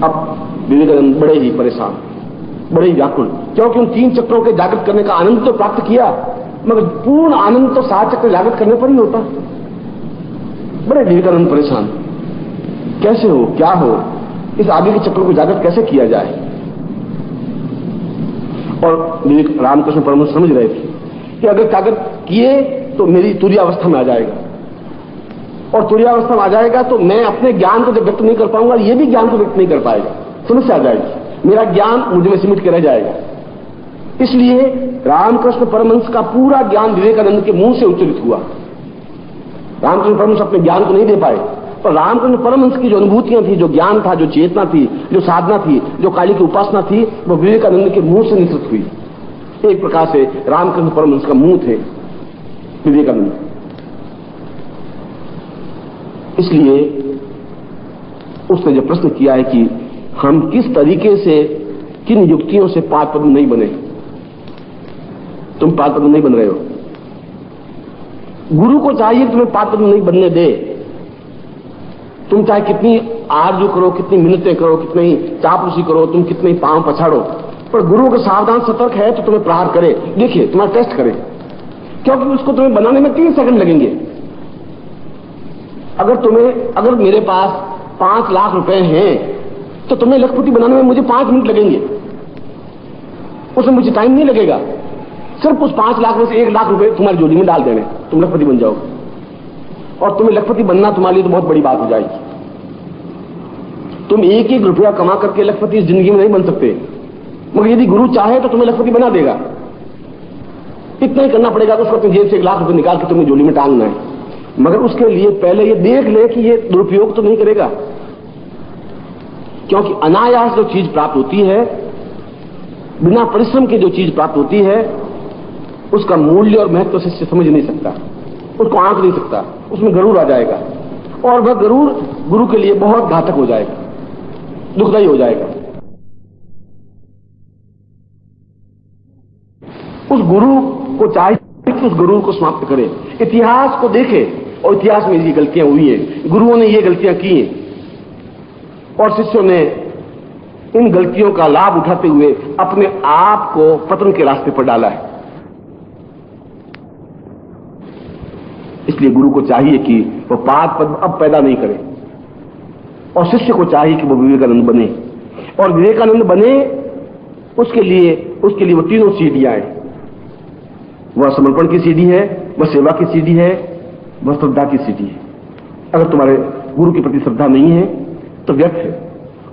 अब विवेकानंद बड़े ही परेशान, बड़े ही व्याकुल, क्योंकि उन 3 चक्रों के जागृत करने का आनंद तो प्राप्त किया, मगर पूर्ण आनंद तो 7 चक्र जागृत करने पर ही होता। बड़े विवेकानंद परेशान, कैसे हो, क्या हो, इस आगे के चक्र को जागृत कैसे किया जाए। और रामकृष्ण परमहंस समझ रहे थे कि अगर जागृत किए तो मेरी तुरीयावस्था में आ जाएगा, और तुरीयावस्था में आ जाएगा तो मैं अपने ज्ञान को जब व्यक्त नहीं कर पाऊंगा, ये भी ज्ञान को व्यक्त नहीं कर पाएगा, समस्या आ जाएगी, मेरा ज्ञान मुझ में सिमट के रह जाएगा। इसलिए रामकृष्ण परमहंस का पूरा ज्ञान विवेकानंद के मुंह से उच्चरित हुआ। रामकृष्ण परमहंस अपने ज्ञान को नहीं दे पाए, पर रामकृष्ण परमहंस की जो अनुभूतियां थी, जो ज्ञान था, जो चेतना थी, जो साधना थी, जो काली की उपासना थी, वो विवेकानंद के मुंह से निसृत हुई। एक प्रकार से रामकृष्ण परमहंस का मुंह थे विवेकानंद। इसलिए उसने जो प्रश्न किया है कि हम किस तरीके से, किन युक्तियों से पादपद्म नहीं बने। तुम पादपद्म नहीं बन रहे हो। गुरु को चाहिए तुम्हें पादपद्म नहीं बनने दे। तुम चाहे कितनी आरजू करो, कितनी मिन्नतें करो, कितनी चापलूसी करो, तुम कितने पांव पछाड़ो, पर गुरु को सावधान सतर्क है तो तुम्हें प्रहार करे, देखिए तुम्हारा टेस्ट करे, क्योंकि उसको तुम्हें बनाने में 3 सेकंड लगेंगे। अगर मेरे पास 5 लाख रुपए हैं तो तुम्हें लखपति बनाने में मुझे 5 मिनट लगेंगे, उसमें मुझे टाइम नहीं लगेगा। सिर्फ उस 5 लाख में से 1 लाख रुपए तुम्हारी जोड़ी में डाल देने, तुम लखपति बन जाओगे। और तुम्हें लखपति बनना तुम्हारे लिए तो बहुत बड़ी बात हो जाएगी। तुम 1-1 रुपया कमा करके लखपति इस जिंदगी में नहीं बन सकते, मगर यदि गुरु चाहे तो तुम्हें लखपति बना देगा। इतना ही करना पड़ेगा कि उसको अपनी जेब से 1 लाख रुपए निकाल के तुम्हें जोड़ी में टांगना है, मगर उसके लिए पहले ये देख ले कि ये दुरुपयोग तो नहीं करेगा। क्योंकि अनायास जो चीज प्राप्त होती है, बिना परिश्रम के जो चीज प्राप्त होती है, उसका मूल्य और महत्व शिष्य समझ नहीं सकता, उसको आंक नहीं सकता, उसमें गरूर आ जाएगा, और वह गरूर गुरु के लिए बहुत घातक हो जाएगा, दुखदायी हो जाएगा। उस गुरु को चाहिए कि उस गरूर को समाप्त करे, इतिहास को देखे और इतिहास में ये गलतियां हुई हैं, गुरुओं ने ये गलतियां की हैं, और शिष्यों ने इन गलतियों का लाभ उठाते हुए अपने आप को पतन के रास्ते पर डाला है। इसलिए गुरु को चाहिए कि वो पाद पद्म अब पैदा नहीं करे, और शिष्य को चाहिए कि वो विवेकानंद बने, और विवेकानंद बने उसके लिए वो 3 सीढ़ियां हैं। वह समर्पण की सीढ़ी है, वह सेवा की सीढ़ी है, वह श्रद्धा की सीढ़ी है। अगर तुम्हारे गुरु के प्रति श्रद्धा नहीं है तो व्यर्थ है,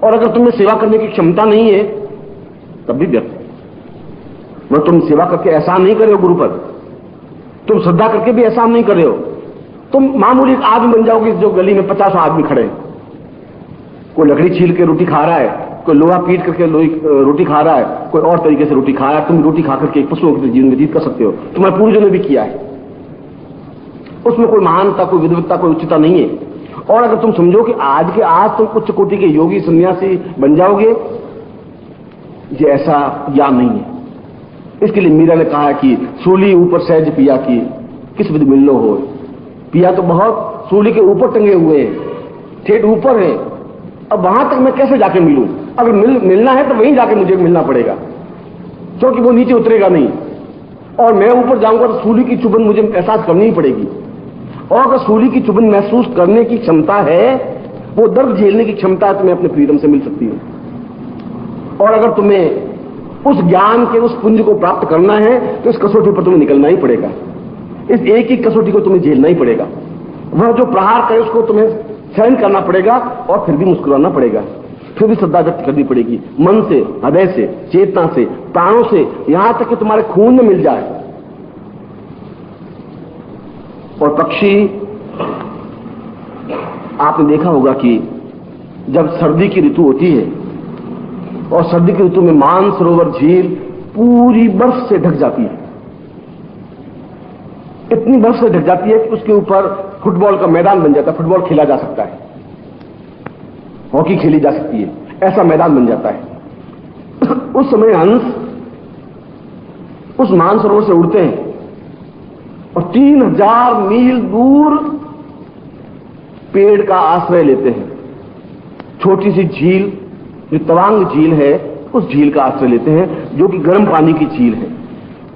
और अगर तुम्हें सेवा करने की क्षमता नहीं है तब भी व्यर्थ है। वह तुम सेवा करके एहसान नहीं कर रहे हो गुरु पर, तुम श्रद्धा करके भी एहसान नहीं कर रहे हो। तुम मामूली एक आदमी बन जाओगे जो गली में 50 आदमी खड़े हैं, कोई लकड़ी छील के रोटी खा रहा है, कोई लोहा पीट करके रोटी खा रहा है, कोई और तरीके से रोटी खा रहा है। तुम रोटी खा करके एक पशुओं के जीवन व्यतीत कर सकते हो, तुम्हारे पूर्वजों ने भी किया है। उसमें कोई महानता, कोई विद्वत्ता, कोई उच्चता नहीं है। और अगर तुम समझो कि आज के आज तुम उच्च कोटि के योगी सन्यासी बन जाओगे, ये ऐसा ज्ञान नहीं है। इसके लिए मीरा ने कहा कि सूली ऊपर सहज पिया की किस विधि मिलनो हो। पिया तो बहुत सूली के ऊपर टंगे हुए हैं, ठेठ ऊपर है, अब वहां तक मैं कैसे जाके मिलूं? अगर मिलना है तो वहीं जाके मुझे मिलना पड़ेगा, क्योंकि वो नीचे उतरेगा नहीं, और मैं ऊपर जाऊंगा तो सूली की चुभन मुझे एहसास करनी ही पड़ेगी। और अगर सूली की चुभन महसूस करने की क्षमता है, वो दर्द झेलने की क्षमता है, तुम्हें अपने प्रीतम से मिल सकती है। और अगर तुम्हें उस ज्ञान के उस पुंज को प्राप्त करना है तो इस कसौटी पर तुम्हें निकलना ही पड़ेगा। इस एक ही कसौटी को तुम्हें झेलना ही पड़ेगा। वह जो प्रहार करे उसको तुम्हें सहन करना पड़ेगा, और फिर भी मुस्कुराना पड़ेगा, फिर भी श्रद्धा व्यक्त करनी पड़ेगी, मन से, हृदय से, चेतना से, प्राणों से, यहां तक कि तुम्हारे खून में मिल जाए। और पक्षी, आपने देखा होगा कि जब सर्दी की ऋतु होती है, और सर्दी की ऋतु में मानसरोवर झील पूरी बर्फ से ढक जाती है, इतनी बर्फ से ढक जाती है कि उसके ऊपर फुटबॉल का मैदान बन जाता है, फुटबॉल खेला जा सकता है, हॉकी खेली जा सकती है, ऐसा मैदान बन जाता है। उस समय हंस उस मानसरोवर से उड़ते हैं और 3000 मील दूर पेड़ का आश्रय लेते हैं। छोटी सी झील जो तवांग झील है, उस झील का आश्रय लेते हैं, जो कि गर्म पानी की झील है।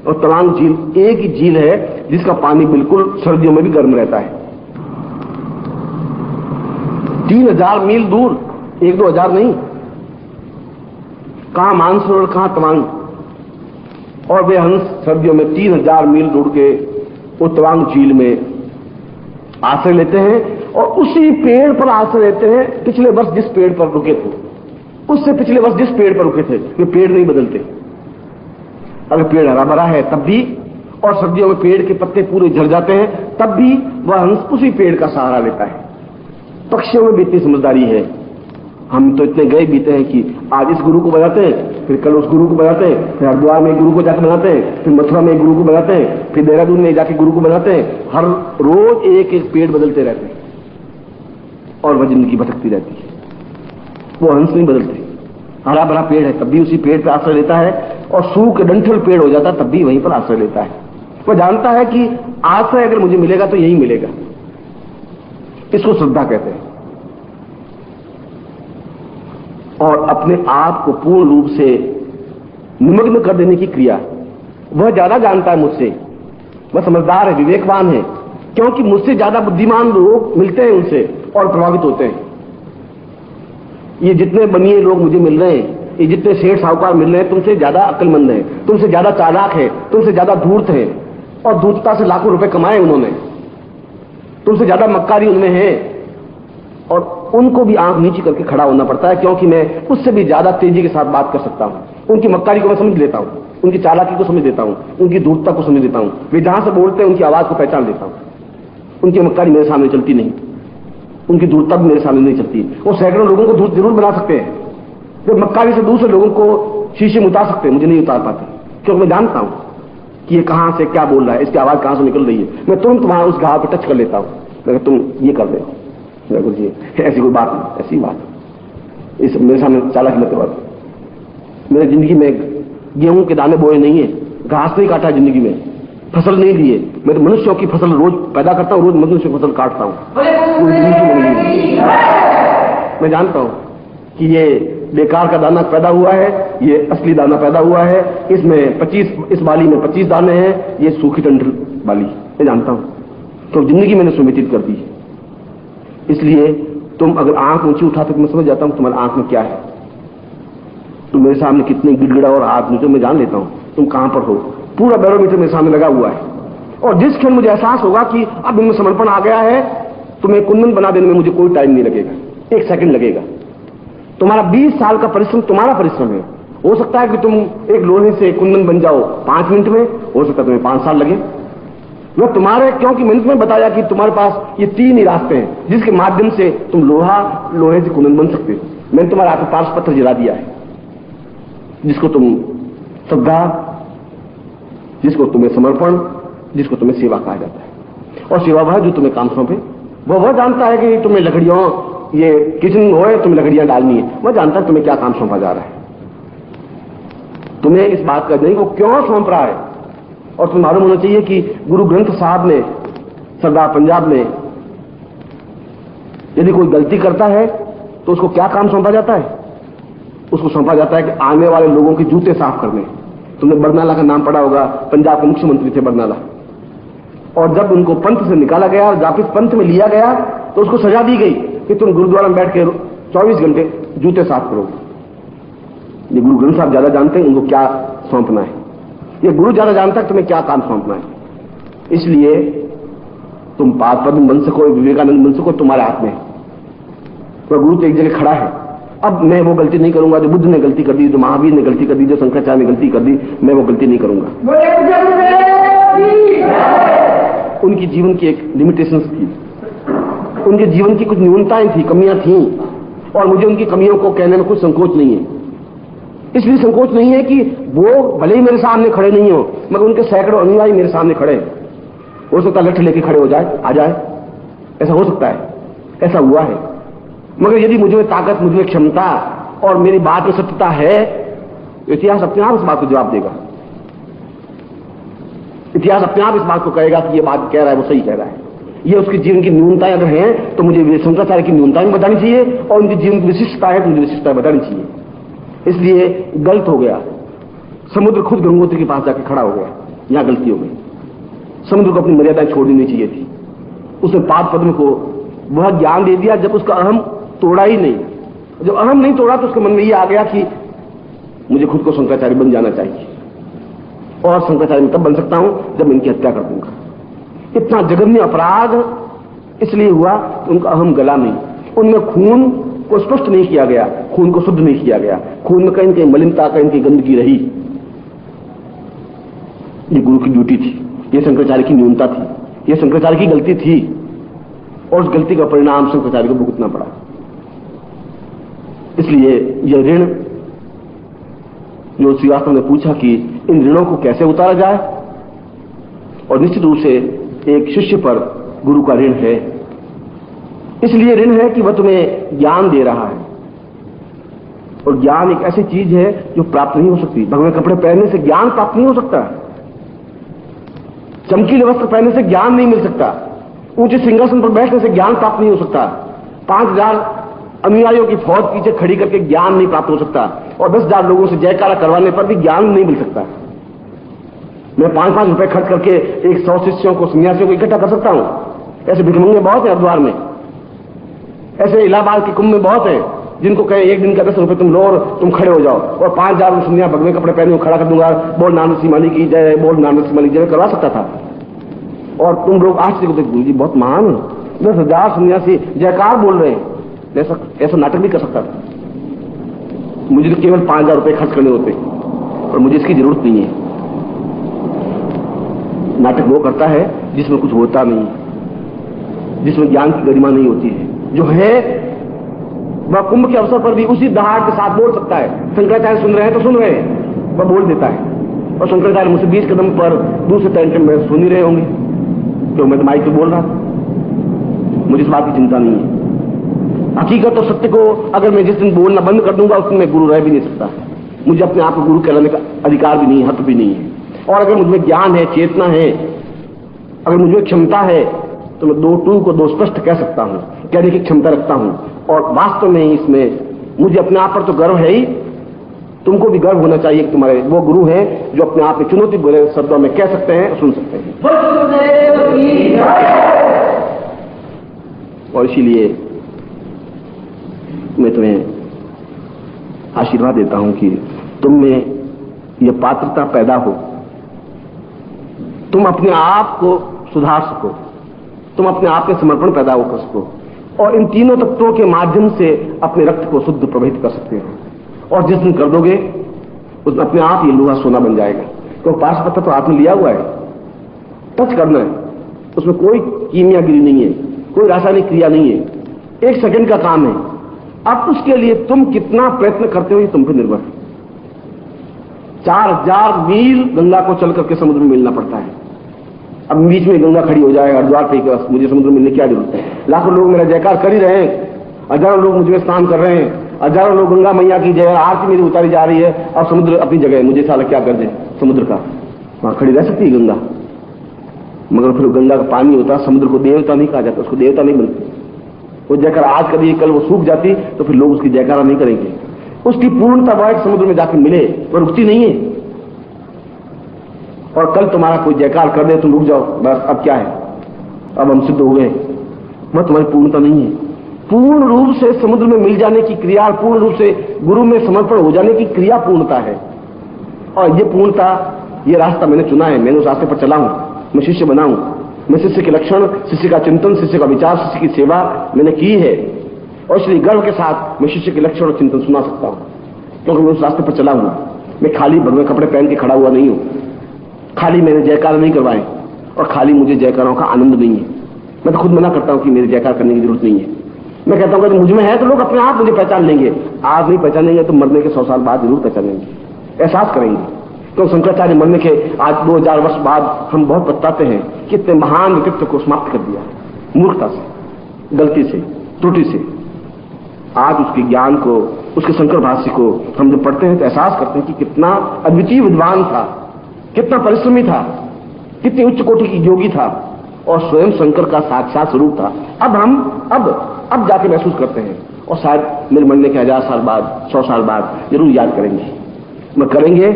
और तवांग झील एक ही झील है जिसका पानी बिल्कुल सर्दियों में भी गर्म रहता है। 3000 मील दूर, 1-2 हजार नहीं, कहां मानसरोवर, कहां तवांग। और वे हंस सर्दियों में 3000 मील दूर के वो तवांग झील में आश्रय लेते हैं, और उसी पेड़ पर आश्रय लेते हैं पिछले वर्ष जिस पेड़ पर रुके थे, उससे पिछले वर्ष जिस पेड़ पर रुके थे। वे पेड़ नहीं बदलते। अगर पेड़ हरा भरा है तब भी, और सर्दियों में पेड़ के पत्ते पूरे झड़ जाते हैं तब भी, वह हंस उसी पेड़ का सहारा लेता है। पक्षियों में भी इतनी समझदारी है। हम तो इतने गए बीते हैं कि आज इस गुरु को बनाते हैं, फिर कल उस गुरु को बनाते हैं, फिर हरिद्वार में एक गुरु को जाकर बनाते हैं, फिर मथुरा में एक गुरु को बनाते हैं, फिर देहरादून में जाके गुरु को बनाते हैं। हर रोज एक एक पेड़ बदलते रहते हैं, और वह जिंदगी भटकती रहती है। वो हंस नहीं बदलते। हरा भरा पेड़ है तब भी उसी पेड़ पर आश्रय लेता है, और सूख डंठल पेड़ हो जाता है तब भी वहीं पर आश्रय लेता है। वह जानता है कि आश्रय अगर मुझे मिलेगा तो यही मिलेगा। इसको श्रद्धा कहते हैं। और अपने आप को पूर्ण रूप से निमग्न कर देने की क्रिया, वह ज्यादा जानता है मुझसे। वह समझदार है, विवेकवान है, क्योंकि मुझसे ज्यादा बुद्धिमान लोग मिलते हैं उनसे और प्रभावित होते हैं। ये जितने बनिए लोग मुझे मिल रहे हैं, ये जितने सेठ साहूकार मिल रहे हैं, तुमसे ज्यादा अक्लमंद है, तुमसे ज्यादा चालाक है, तुमसे ज्यादा धूर्त है, और धूर्तता से लाखों रुपए कमाए उन्होंने, तुमसे ज्यादा मक्कारी उनमें है। और उनको भी आंख नीची करके खड़ा होना पड़ता है, क्योंकि मैं उससे भी ज्यादा तेजी के साथ बात कर सकता हूं। उनकी मक्कारी को मैं समझ लेता हूं, उनकी चालाकी को समझ लेता हूं, उनकी धूर्तता को समझ लेता हूं। वे जहां से बोलते हैं उनकी आवाज को पहचान लेता हूं। उनकी मक्कारी मेरे सामने चलती नहीं, उनकी धूर्तता भी मेरे सामने नहीं चलती। वो सैकड़ों लोगों को धूर्त जरूर बना सकते हैं, वे मक्कारी से दूसरे लोगों को शीशे में उतार सकते हैं, मुझे नहीं उतार पाते, क्योंकि मैं जानता हूं कि ये कहां से क्या बोल रहा है, इसकी आवाज कहां से निकल रही है। मैं तुरंत वहां उस घाव पर टच कर लेता हूं, मैं तुम ये कर दे, जी ऐसी कोई बात नहीं, ऐसी बात इस मेरे सामने चालाकी मत बात। मेरे जिंदगी में गेहूं के दाने बोए नहीं है, घास नहीं काटा जिंदगी में, फसल नहीं लिए। मैं तो मनुष्यों की फसल रोज पैदा करता हूं, रोज मनुष्य की फसल काटता हूं। मैं जानता हूं कि ये बेकार का दाना पैदा हुआ है, ये असली दाना पैदा हुआ है। इसमें 25, इस बाली में 25 दाने हैं, ये सूखी डंठल बाली, मैं जानता हूं। तो जिंदगी मैंने सुमितित कर दी। इसलिए तुम अगर आंख ऊंची उठाते तो मैं समझ जाता हूं तुम्हारी आंख में क्या है। तुम मेरे सामने कितने गिड़गिड़ा और हाथ नीचे मैं जान लेता हूं तुम कहां पर हो। पूरा बैरोमीटर मेरे सामने लगा हुआ है। और जिस क्षण मुझे एहसास होगा कि अब इनमें समर्पण आ गया है, तुम्हें कुंदन बना देने में मुझे कोई टाइम नहीं लगेगा, 1 सेकंड लगेगा। तुम्हारा 20 साल का परिश्रम तुम्हारा परिश्रम है। हो सकता है कि तुम एक लोहे से कुंदन बन जाओ 5 मिनट में, हो सकता है तुम्हें 5 साल लगे। मैं तुम्हारे, क्योंकि मैंने तुम्हें बताया कि तुम्हारे पास ये 3 ही रास्ते हैं जिसके माध्यम से तुम लोहे से कुंदन बन सकते हो। मैंने तुम्हारे हाथ में पारस पत्र जला दिया है, जिसको तुम श्रद्धा, जिसको तुम्हें समर्पण, जिसको तुम्हें सेवा कहा जाता है। और सेवा वह जो तुम्हें काम सौंपे, वह जानता है कि तुम्हें लकड़ियों, ये किचन होए, तुम्हें लकड़ियां डालनी है, वह जानता है तुम्हें क्या काम सौंपा जा रहा है। तुम्हें इस बात का नहीं वो क्यों सौंप रहा है। और तुम्हें मालूम होना चाहिए कि गुरु ग्रंथ साहब ने, सरदार पंजाब में, यदि कोई गलती करता है तो उसको क्या काम सौंपा जाता है? उसको सौंपा जाता है कि आने वाले लोगों के जूते साफ करने। तुमने बरनाला का नाम पढ़ा होगा, पंजाब के मुख्यमंत्री थे बरनाला, और जब उनको पंथ से निकाला गया और वापिस पंथ में लिया गया तो उसको सजा दी गई कि तुम गुरुद्वारा में बैठ के 24 घंटे जूते साफ करोगे। ये गुरु ग्रंथ साहब ज्यादा जानते हैं उनको क्या सौंपना है, ये गुरु ज्यादा जानता है तुम्हें क्या काम सौंपना है। इसलिए तुम पाद पद्म बन सको, विवेकानंद बन सको, तुम्हारे हाथ में। वह गुरु तो एक जगह खड़ा है। अब मैं वो गलती नहीं करूंगा जो बुद्ध ने गलती कर दी, जो महावीर ने गलती कर दी, जो शंकराचार्य ने गलती कर दी, मैं वो गलती नहीं करूंगा। उनकी जीवन की एक लिमिटेशंस थी, उनके जीवन की कुछ न्यूनताएं थी, कमियां थी, और मुझे उनकी कमियों को कहने में कुछ संकोच नहीं है। इसलिए संकोच नहीं है कि वो भले ही मेरे सामने खड़े नहीं हो, मगर उनके सैकड़ों अनुयायी मेरे सामने खड़े हैं। हो सकता है लठ लेके खड़े हो जाए, आ जाए, ऐसा हो सकता है, ऐसा हुआ है। मगर यदि मुझे ताकत, मुझे क्षमता और मेरी बात में सत्यता है, इतिहास अपने आप इस बात को जवाब देगा। इतिहास अपने आप इस बात को कहेगा कि ये बात कह रहा है वो सही कह रहा है। ये उसके जीवन की न्यूनताएं अगर हैं तो मुझे शंकराचार्य की न्यूनताएं बतानी चाहिए, और उनके जीवन की विशिष्टता है तो मुझे विशिष्टता बतानी चाहिए। इसलिए गलत हो गया। समुद्र खुद गंगोत्री के पास जाकर खड़ा हो गया, यहां गलती हो गई। समुद्र को अपनी मर्यादाएं छोड़नी नहीं चाहिए थी। उसने पाद पद्म को वह ज्ञान दे दिया जब उसका अहम तोड़ा ही नहीं। जब अहम नहीं तोड़ा तो उसके मन में यह आ गया कि मुझे खुद को शंकराचार्य बन जाना चाहिए, और शंकराचार्य मैं तब बन सकता हूं जब मैं इनकी हत्या कर दूंगा। इतना जघन्य अपराध इसलिए हुआ उनका अहम गला नहीं, उनमें खून को स्पष्ट नहीं किया गया, खून को शुद्ध नहीं किया गया, खून में कहीं कहीं मलिनता, कहीं कहीं गंदगी रही। ये गुरु की ड्यूटी थी, ये शंकराचार्य की न्यूनता थी, ये शंकराचार्य की गलती थी, और उस गलती का परिणाम शंकराचार्य को भुगतना पड़ा। इसलिए यह ऋण जो श्रीवास्तव ने पूछा कि इन ऋणों को कैसे उतारा जाए, और निश्चित रूप से एक शिष्य पर गुरु का ऋण है। इसलिए ऋण है कि वह तुम्हें ज्ञान दे रहा है, और ज्ञान एक ऐसी चीज है जो प्राप्त नहीं हो सकती। भगवे कपड़े पहनने से ज्ञान प्राप्त नहीं हो सकता, चमकीले वस्त्र पहनने से ज्ञान नहीं मिल सकता, ऊंचे सिंहासन पर बैठने से ज्ञान प्राप्त नहीं हो सकता, 5000 अनुयायियों की फौज पीछे खड़ी करके ज्ञान नहीं प्राप्त हो सकता, और 10,000 लोगों से जयकारा करवाने पर भी ज्ञान नहीं मिल सकता। मैं 5-5 रुपए खर्च करके 100 शिष्यों को, सन्यासियों को इकट्ठा कर सकता हूं। ऐसे भिखमंगे बहुत है हरिद्वार में, ऐसे इलाहाबाद के कुंभ में बहुत है, जिनको कहे 1 दिन का 10 रुपए तुम लो और तुम खड़े हो जाओ, और 5,000 सन्यास भगवे कपड़े पहने खड़ा कर दूंगा, बोल नानक सिंह माली की जय, बोल नानक सिंह माली की जय, करवा सकता था। और तुम लोग आश्चर्य होते, गुरु जी बहुत महान, 10,000 सन्यासी जयकार बोल रहे हैं, ऐसा नाटक भी कर सकता था। मुझे तो केवल 5,000 रुपए खर्च करने होते, और मुझे इसकी जरूरत नहीं है। नाटक वो करता है जिसमें कुछ होता नहीं, जिसमें ज्ञान की गरिमा नहीं होती है। जो है वह कुंभ के अवसर पर भी उसी दहाड़ के साथ बोल सकता है। शंकराचार्य सुन रहे हैं तो सुन रहे हैं, वह बोल देता है, और शंकराचार्य मुझसे 20 कदम पर दूसरे टेंट में सुन ही रहे होंगे, क्यों मैं तो माइक पे बोल रहा था। मुझे इस बात की चिंता नहीं है। हकीकत और सत्य को अगर मैं जिस दिन बोलना बंद कर दूंगा उस दिन मैं गुरु रह भी नहीं सकता। मुझे अपने आप को गुरु कहलाने का अधिकार भी नहीं है, हक भी नहीं है। और अगर मुझमें ज्ञान है, चेतना है, अगर मुझे क्षमता है, तो मैं 2 टू को 2 स्पष्ट कह सकता हूं, कहने की क्षमता रखता हूं। और वास्तव में इसमें मुझे अपने आप पर तो गर्व है ही, तुमको भी गर्व होना चाहिए कि तुम्हारे वो गुरु हैं जो अपने आप में चुनौती भरे शब्दों में कह सकते हैं और सुन सकते हैं। और इसीलिए मैं तुम्हें आशीर्वाद देता हूं कि तुम में यह पात्रता पैदा हो, तुम अपने आप को सुधार सको, तुम अपने आप में समर्पण पैदा कर सको और इन तीनों तत्वों के माध्यम से अपने रक्त को शुद्ध प्रभावित कर सकते हो। और जिस दिन कर दोगे उस दिन अपने आप ये लोहा सोना बन जाएगा। क्योंकि पार्श्व पत्थर तो हाथ में लिया हुआ है, टच करना है, उसमें कोई कीमियागिरी नहीं है, कोई रासायनिक क्रिया नहीं है, 1 सेकंड का काम है। अब उसके लिए तुम कितना प्रयत्न करते हो ये तुम पर निर्भर है। 4000 मील गंगा को चल करके समुद्र में मिलना पड़ता है। अब बीच में गंगा खड़ी हो जाए हरिद्वार पे, मुझे समुद्र में मिलने की क्या जरूरत है? लाखों लोग मेरा जयकार कर ही रहे हैं, हजारों लोग मुझ में स्नान कर रहे हैं, हजारों लोग गंगा मैया की जय आरती मेरी उतारी जा रही है और समुद्र अपनी जगह है। मुझे साला क्या कर दे समुद्र का, वहां खड़ी रह सकती है गंगा, मगर फिर गंगा का पानी होता, समुद्र को देवता नहीं कहा जाता, उसको देवता नहीं मिलती। वो जयकार आज करिए कल वो सूख जाती तो फिर लोग उसकी जयकारा नहीं करेंगे। उसकी पूर्णता वह समुद्र में जाकर मिले, वो रुकती नहीं है। और कल तुम्हारा कोई जयकार कर दे तुम रुक जाओ, बस अब क्या है, अब हम सिद्ध हो गए, वह तुम्हारी पूर्णता नहीं है। पूर्ण रूप से समुद्र में मिल जाने की क्रिया, पूर्ण रूप से गुरु में समर्पण हो जाने की क्रिया पूर्णता है। और ये पूर्णता, ये रास्ता मैंने चुना है, मैंने उस रास्ते पर चला हूं, मैं शिष्य बना हूं। मैं शिष्य के लक्षण, शिष्य का चिंतन, शिष्य का विचार, शिष्य की सेवा मैंने की है और इसलिए गर्व के साथ मैं शिष्य के लक्षण और चिंतन सुना सकता हूं, क्योंकि मैं उस रास्ते पर चला हूं। मैं खाली भगवे कपड़े पहन के खड़ा हुआ नहीं हूं, खाली मैंने जयकार नहीं करवाए और खाली मुझे जयकारों का आनंद नहीं है। मैं तो खुद मना करता हूं कि मेरे जयकार करने की जरूरत नहीं है। मैं कहता हूं कि मुझ में है तो लोग अपने आप मुझे पहचान लेंगे, आज नहीं पहचानेंगे तो मरने के 100 साल बाद जरूर पहचानेंगे, एहसास करेंगे। तो शंकराचार्य मरने के आज 2000 वर्ष बाद हम बहुत पछताते हैं कि इतने महान व्यक्तित्व को समाप्त कर दिया, मूर्खता से, गलती से, त्रुटि से। आज उसके ज्ञान को, उसके शंकर भाष्य को हम जब पढ़ते हैं तो एहसास करते हैं कि कितना अद्वितीय विद्वान था, कितना परिश्रमी था, कितनी उच्च कोटि की योगी था और स्वयं शंकर का साक्षात स्वरूप था। अब हम अब जाके महसूस करते हैं और शायद मेरे मरने के 1000 साल बाद, 100 साल बाद जरूर याद करेंगे। मैं करेंगे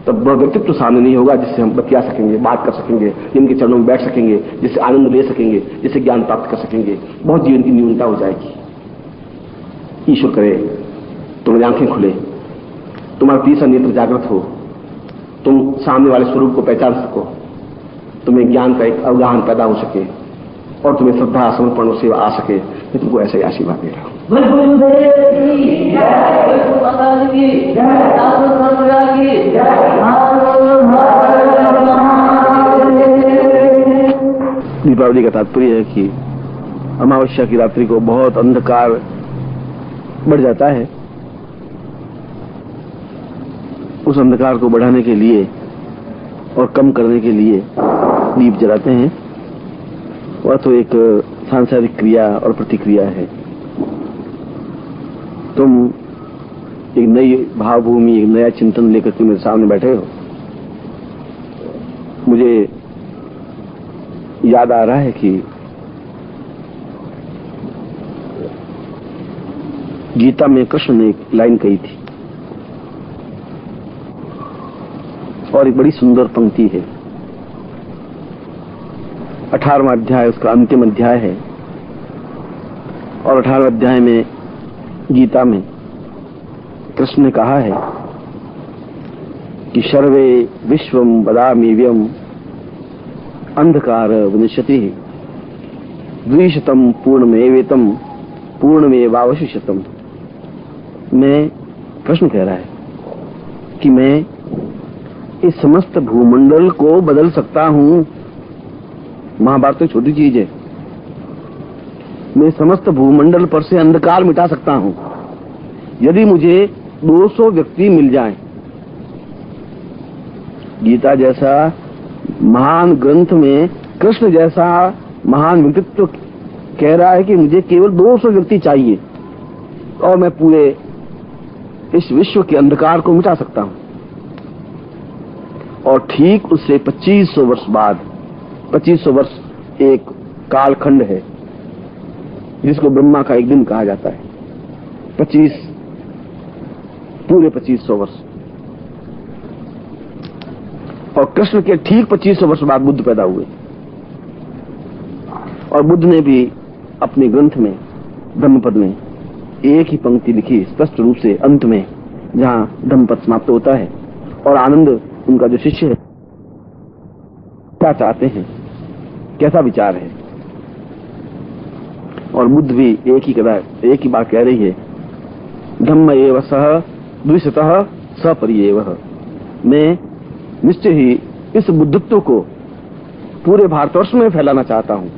तब वह व्यक्तित्व सामने नहीं होगा जिससे हम बतिया सकेंगे, बात कर सकेंगे, जिनके चरणों में बैठ सकेंगे, जिससे आनंद ले सकेंगे, जिससे ज्ञान प्राप्त कर सकेंगे। बहुत जीवन की न्यूनता हो जाएगी। ईश्वर करे तुम्हारी आंखें खुले, तुम्हारा तीसरा नेत्र जागृत हो, तुम सामने वाले स्वरूप को पहचान सको, तुम्हें ज्ञान का एक अवगाहन पैदा हो सके और तुम्हें श्रद्धा, समर्पण और सेवा आ सके। मैं तुमको ऐसा ही आशीर्वाद दे रहा हूं। दीपावली का तात्पर्य है कि अमावस्या की रात्रि को बहुत अंधकार बढ़ जाता है। उस अंधकार को बढ़ाने के लिए और कम करने के लिए दीप जलाते हैं। वह तो एक सांसारिक क्रिया और प्रतिक्रिया है। तुम एक नई भावभूमि, एक नया चिंतन लेकर के मेरे सामने बैठे हो। मुझे याद आ रहा है कि गीता में कृष्ण ने एक लाइन कही थी और एक बड़ी सुंदर पंक्ति है। 18वां अध्याय उसका अंतिम अध्याय है और 18वें अध्याय में गीता में कृष्ण ने कहा है कि सर्वे विश्वम वदामि अंधकार विनश्यति द्विशतम पूर्णमेवेतम पूर्णमेवावशिष्यतम। मैं कृष्ण कह रहा है कि मैं इस समस्त भूमंडल को बदल सकता हूं। महाभारत तो छोटी चीज है। मैं समस्त भूमंडल पर से अंधकार मिटा सकता हूं यदि मुझे 200 व्यक्ति मिल जाएं। गीता जैसा महान ग्रंथ में कृष्ण जैसा महान व्यक्तित्व कह रहा है कि मुझे केवल 200 व्यक्ति चाहिए और मैं पूरे इस विश्व के अंधकार को मिटा सकता हूं। और ठीक उससे 2500 वर्ष बाद, 2500 वर्ष एक कालखंड है जिसको ब्रह्मा का एक दिन कहा जाता है। पूरे 2500 वर्ष। और कृष्ण के ठीक 2500 वर्ष बाद बुद्ध पैदा हुए और बुद्ध ने भी अपने ग्रंथ में धम्मपद में एक ही पंक्ति लिखी स्पष्ट रूप से अंत में, जहां धम्मपद समाप्त होता है और आनंद उनका जो शिष्य है क्या चाहते हैं, कैसा विचार है। और बुद्ध भी एक ही बात कह रही है, धम्म एव सह द्विशतः सपरिएवः। मैं निश्चय ही इस बुद्धत्व को पूरे भारतवर्ष में फैलाना चाहता हूं,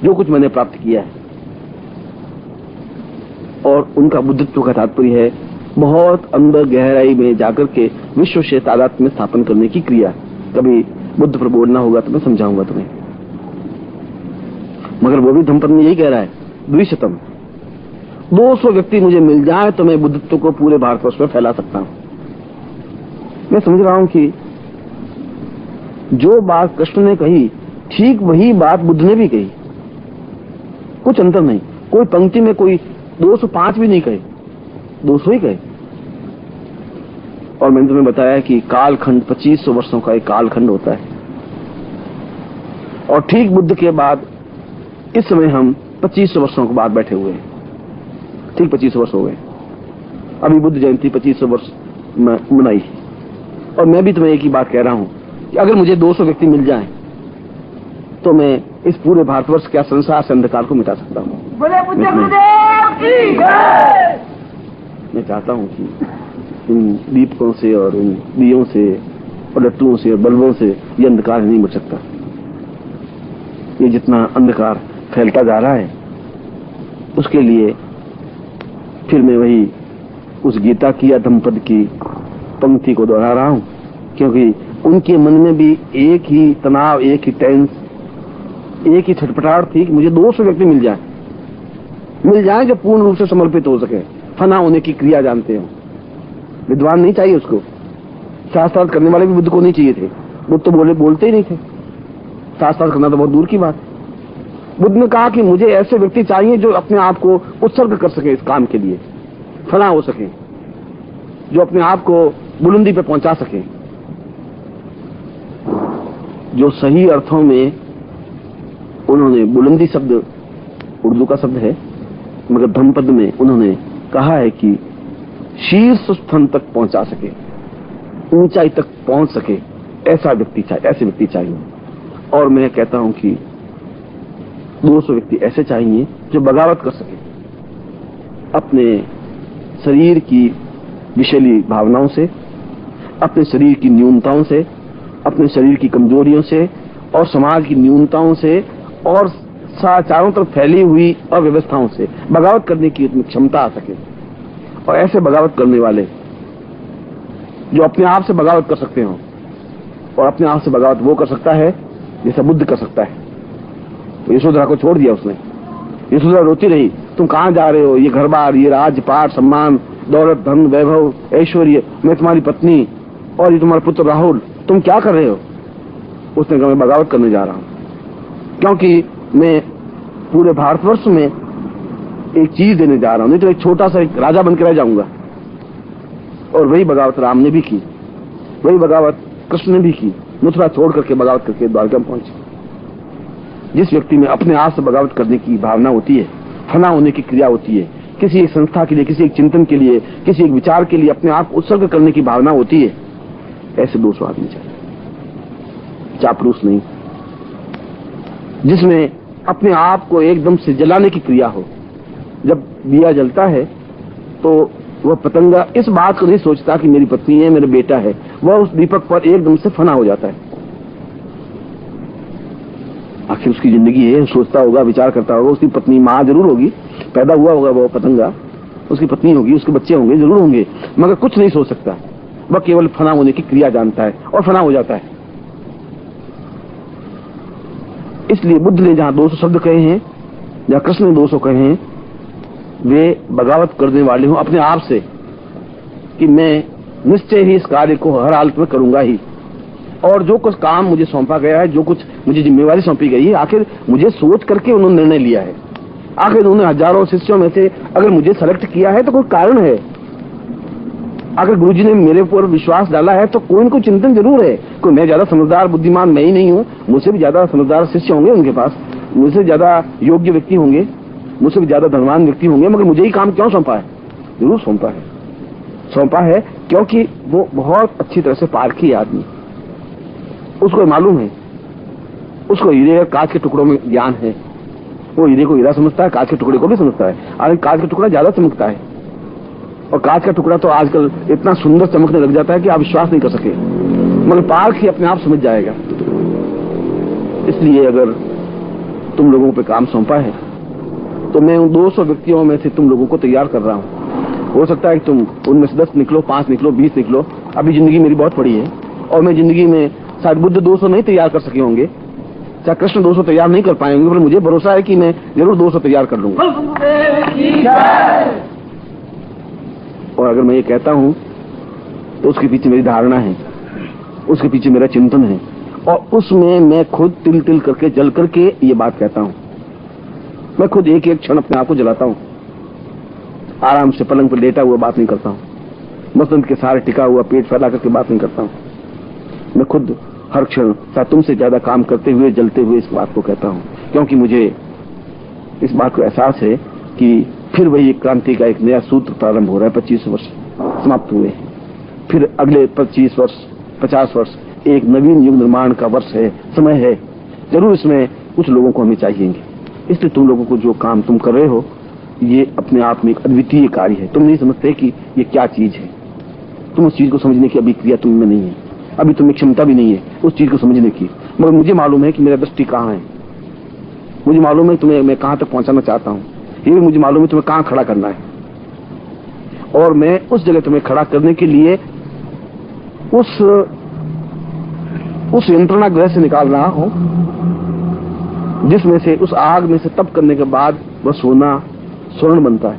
जो कुछ मैंने प्राप्त किया है। और उनका बुद्धत्व का तात्पर्य है बहुत अंदर गहराई में जाकर के विश्व से तादात्म्य में स्थापन करने की क्रिया। कभी बुद्ध पर बोलना होगा तो मैं समझाऊंगा तुम्हें, मगर वो भी धम्मपद में यही कह रहा है, द्विशतम 200 व्यक्ति मुझे मिल जाए तो मैं बुद्धत्व को पूरे भारतवर्ष में फैला सकता हूं। मैं समझ रहा हूं कि जो बात कृष्ण ने कही ठीक वही बात बुद्ध ने भी कही, कुछ अंतर नहीं। कोई पंक्ति में कोई 205 भी नहीं कहे, 200 ही कहे। और मैंने तुम्हें बताया कि कालखंड 2500 वर्षों का एक कालखंड होता है, और ठीक बुद्ध के बाद इस समय हम 2500 वर्षों के बाद बैठे हुए हैं। ठीक 2500 वर्ष हो गए, अभी बुद्ध जयंती 2500 वर्ष मनाई। और मैं भी तुम्हें एक ही बात कह रहा हूं कि अगर मुझे 200 व्यक्ति मिल जाएं तो मैं इस पूरे भारतवर्ष के संसार से अंधकार को मिटा सकता हूं। मैं चाहता हूं कि इन दीपकों से और इन दियों से और लट्टुओं से और बल्बों से ये अंधकार नहीं मिट सकता। ये जितना अंधकार फैलता जा रहा है उसके लिए फिर मैं वही उस गीता की या धम्मपद की पंक्ति को दोहरा रहा हूं, क्योंकि उनके मन में भी एक ही तनाव, एक ही टेंस, एक ही छटपटाहट थी कि मुझे 200 व्यक्ति मिल जाए जो पूर्ण रूप से समर्पित हो सके, फना होने की क्रिया जानते हो। विद्वान नहीं चाहिए उसको, शास्त्रार्थ करने वाले भी बुद्ध को नहीं चाहिए थे। बुद्ध तो बोलते ही नहीं थे, शास्त्रार्थ करना तो बहुत दूर की बात। बुद्ध ने कहा कि मुझे ऐसे व्यक्ति चाहिए जो अपने आप को उत्सर्ग कर सके इस काम के लिए, फना हो सके, जो अपने आप को बुलंदी पे पहुंचा सके, जो सही अर्थों में उन्होंने बुलंदी शब्द उर्दू का शब्द है, मगर धम्मपद में उन्होंने कहा है कि शीर्ष स्थान तक पहुंचा सके, ऊंचाई तक पहुंच सके, ऐसे व्यक्ति चाहिए। और मैं कहता हूं कि 200 व्यक्ति ऐसे चाहिए जो बगावत कर सके अपने शरीर की विषैली भावनाओं से, अपने शरीर की न्यूनताओं से, अपने शरीर की कमजोरियों से और समाज की न्यूनताओं से और चारों तरफ फैली हुई अव्यवस्थाओं से बगावत करने की क्षमता आ सके। और ऐसे बगावत करने वाले जो अपने आप से बगावत कर सकते हो, और अपने आप से बगावत वो कर सकता है जैसा बुद्ध कर सकता है। तो यशोधरा को छोड़ दिया उसने। यशोधरा रोती रही, तुम कहां जा रहे हो, ये घर बार, ये राज्य पाठ सम्मान, दौलत, धन, वैभव, ऐश्वर्य, मैं तुम्हारी पत्नी और ये तुम्हारा पुत्र राहुल, तुम क्या कर रहे हो। उसने कहा मैं बगावत करने जा रहा हूं, क्योंकि मैं पूरे भारतवर्ष में एक चीज देने जा रहा हूं, नहीं तो एक छोटा सा एक राजा बनकर रह जाऊंगा। और वही बगावत राम ने भी की, वही बगावत कृष्ण ने भी की, मथुरा छोड़ करके बगावत करके द्वारका में पहुंचे। जिस व्यक्ति में अपने आप से बगावत करने की भावना होती है, फना होने की क्रिया होती है, किसी एक संस्था के लिए, किसी एक चिंतन के लिए, किसी एक विचार के लिए अपने आप को उत्सर्ग करने की भावना होती है, ऐसे 200 आदमी चाहिए, चापलूस नहीं, जिसमें अपने आप को एकदम से जलाने की क्रिया हो। जब दिया जलता है तो वह पतंगा इस बात को नहीं सोचता कि मेरी पत्नी है, मेरा बेटा है, वह उस दीपक पर एकदम से फना हो जाता है। आखिर उसकी जिंदगी है, सोचता होगा, विचार करता होगा, उसकी पत्नी माँ जरूर होगी, पैदा हुआ होगा वो पतंगा, उसकी पत्नी होगी, उसके बच्चे होंगे, जरूर होंगे, मगर कुछ नहीं सोच सकता। वह केवल फना होने की क्रिया जानता है और फना हो जाता है। इसलिए बुद्ध ने जहां 200 शब्द कहे हैं, जहां कृष्ण ने 200 कहे हैं, वे बगावत करने वाले हों अपने आप से कि मैं निश्चय ही इस कार्य को हर हालत में करूंगा ही। और जो कुछ काम मुझे सौंपा गया है, जो कुछ मुझे जिम्मेवारी सौंपी गई है, आखिर मुझे सोच करके उन्होंने निर्णय लिया है। आखिर उन्होंने हजारों शिष्यों में से अगर मुझे सेलेक्ट किया है तो कोई कारण है। अगर गुरुजी ने मेरे ऊपर विश्वास डाला है तो कोई न कोई चिंतन जरूर है। कोई मैं ज्यादा समझदार बुद्धिमान मैं ही नहीं हूँ, मुझसे भी ज्यादा समझदार शिष्य होंगे उनके पास, मुझसे ज्यादा योग्य व्यक्ति होंगे, मुझसे भी ज्यादा धनवान व्यक्ति होंगे, मगर मुझे ही काम क्यों सौंपा है? जरूर सौंपा है क्योंकि वो बहुत अच्छी तरह से पारखी आदमी, उसको मालूम है, उसको हीरे और कांच के टुकड़ों में ज्ञान है। वो हीरे को हीरा समझता है, कांच के टुकड़े को भी समझता है। आगे कांच का टुकड़ा ज्यादा चमकता है, और कांच का टुकड़ा तो आजकल इतना सुंदर चमकने लग जाता है कि आप विश्वास नहीं कर सके, मगर पार्क ही अपने आप समझ जाएगा। इसलिए अगर तुम लोगों पे काम सौंपा है तो मैं उन 200 व्यक्तियों में से तुम लोगों को तैयार कर रहा हूं। हो सकता है कि तुम उनमें से 10 निकलो, 5 निकलो, 20 निकलो। अभी जिंदगी मेरी बहुत बड़ी है और मैं जिंदगी में शायद बुद्ध 200 नहीं तैयार कर सके होंगे, चाहे कृष्ण 200 तैयार नहीं कर पाएंगे, पर मुझे भरोसा है कि मैं जरूर 200 तैयार कर लूंगा। और अगर मैं ये कहता हूं तो उसके पीछे मेरी धारणा है, उसके पीछे मेरा चिंतन है, और उसमें मैं खुद तिल तिल करके जल करके ये बात कहता हूं। मैं खुद एक एक क्षण अपने आप को जलाता हूं, आराम से पलंग पर लेटा हुआ बात नहीं करता हूं, मसलन के सहारे टिका हुआ पेट फैला करके बात नहीं करता हूं। मैं खुद हर क्षण तुमसे ज्यादा काम करते हुए जलते हुए इस बात को कहता हूं, क्योंकि मुझे इस बात को एहसास है कि फिर वही क्रांति का एक नया सूत्र प्रारंभ हो रहा है। 25 वर्ष समाप्त हुए, फिर अगले 25 वर्ष 50 वर्ष एक नवीन युग निर्माण का वर्ष है, समय है। जरूर इसमें कुछ लोगों को हमें चाहिएंगे। इसलिए तुम लोगों को जो काम तुम कर रहे हो ये अपने आप में एक अद्वितीय कार्य है। तुम नहीं समझते कि ये क्या चीज है, तुम उस चीज को समझने की अभी क्रिया तुम में नहीं है, अभी तुम्हें क्षमता भी नहीं है उस चीज को समझने की। मगर मुझे मालूम है कि मेरा दृष्टि कहाँ है, मुझे मालूम है तुम्हें मैं कहां तक पहुंचाना चाहता हूं, ये भी मुझे मालूम है तुम्हें कहां खड़ा करना है, और मैं उस जगह तुम्हें खड़ा करने के लिए उस यंत्रणा ग्रह से निकाल रहा हूं जिसमें से, उस आग में से तप करने के बाद वह सोना स्वर्ण बनता है,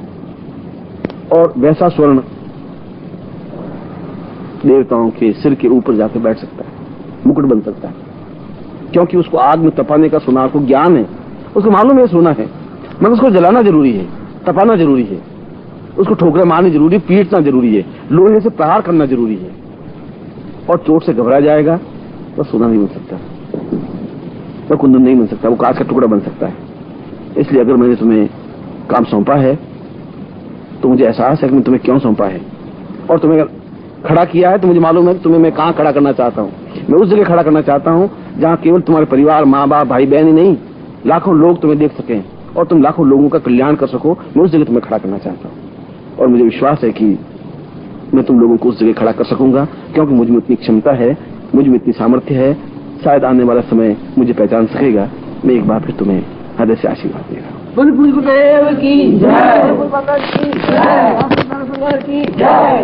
और वैसा स्वर्ण देवताओं के सिर के ऊपर जाकर बैठ सकता है, मुकुट बन सकता है, क्योंकि उसको आग में तपाने का सोनार को ज्ञान है, उसको मालूम है सोना है, मगर उसको जलाना जरूरी है, तपाना जरूरी है, उसको ठोकरें मारनी जरूरी, पीटना जरूरी है, लोहे से प्रहार करना जरूरी है, और चोट से घबरा जाएगा तो सोना नहीं बन सकता, वो कुंदन नहीं बन सकता, वो कांच का टुकड़ा बन सकता है। इसलिए अगर मैंने तुम्हें काम सौंपा है तो मुझे एहसास है कि मैं तुम्हें क्यों सौंपा है, और तुम्हें खड़ा किया है तो मुझे मालूम है कि तुम्हें मैं कहां खड़ा करना चाहता हूं। मैं उस जगह खड़ा करना चाहता हूं जहां केवल तुम्हारे परिवार, माँ बाप, भाई बहन ही नहीं, लाखों लोग तुम्हें देख सकें और तुम लाखों लोगों का कल्याण कर सको। मैं उस जगह तुम्हें खड़ा करना चाहता हूं, और मुझे विश्वास है कि मैं तुम लोगों को उस जगह खड़ा कर सकूंगा, क्योंकि मुझ में इतनी क्षमता है, मुझ में इतनी सामर्थ्य है। शायद आने वाला समय मुझे पहचान सकेगा। मैं एक बार फिर तुम्हें हृदय से आशीर्वाद दे रहा हूं। गुरुदेव की जय, गुरुदेव की जय।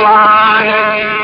वहाँ है।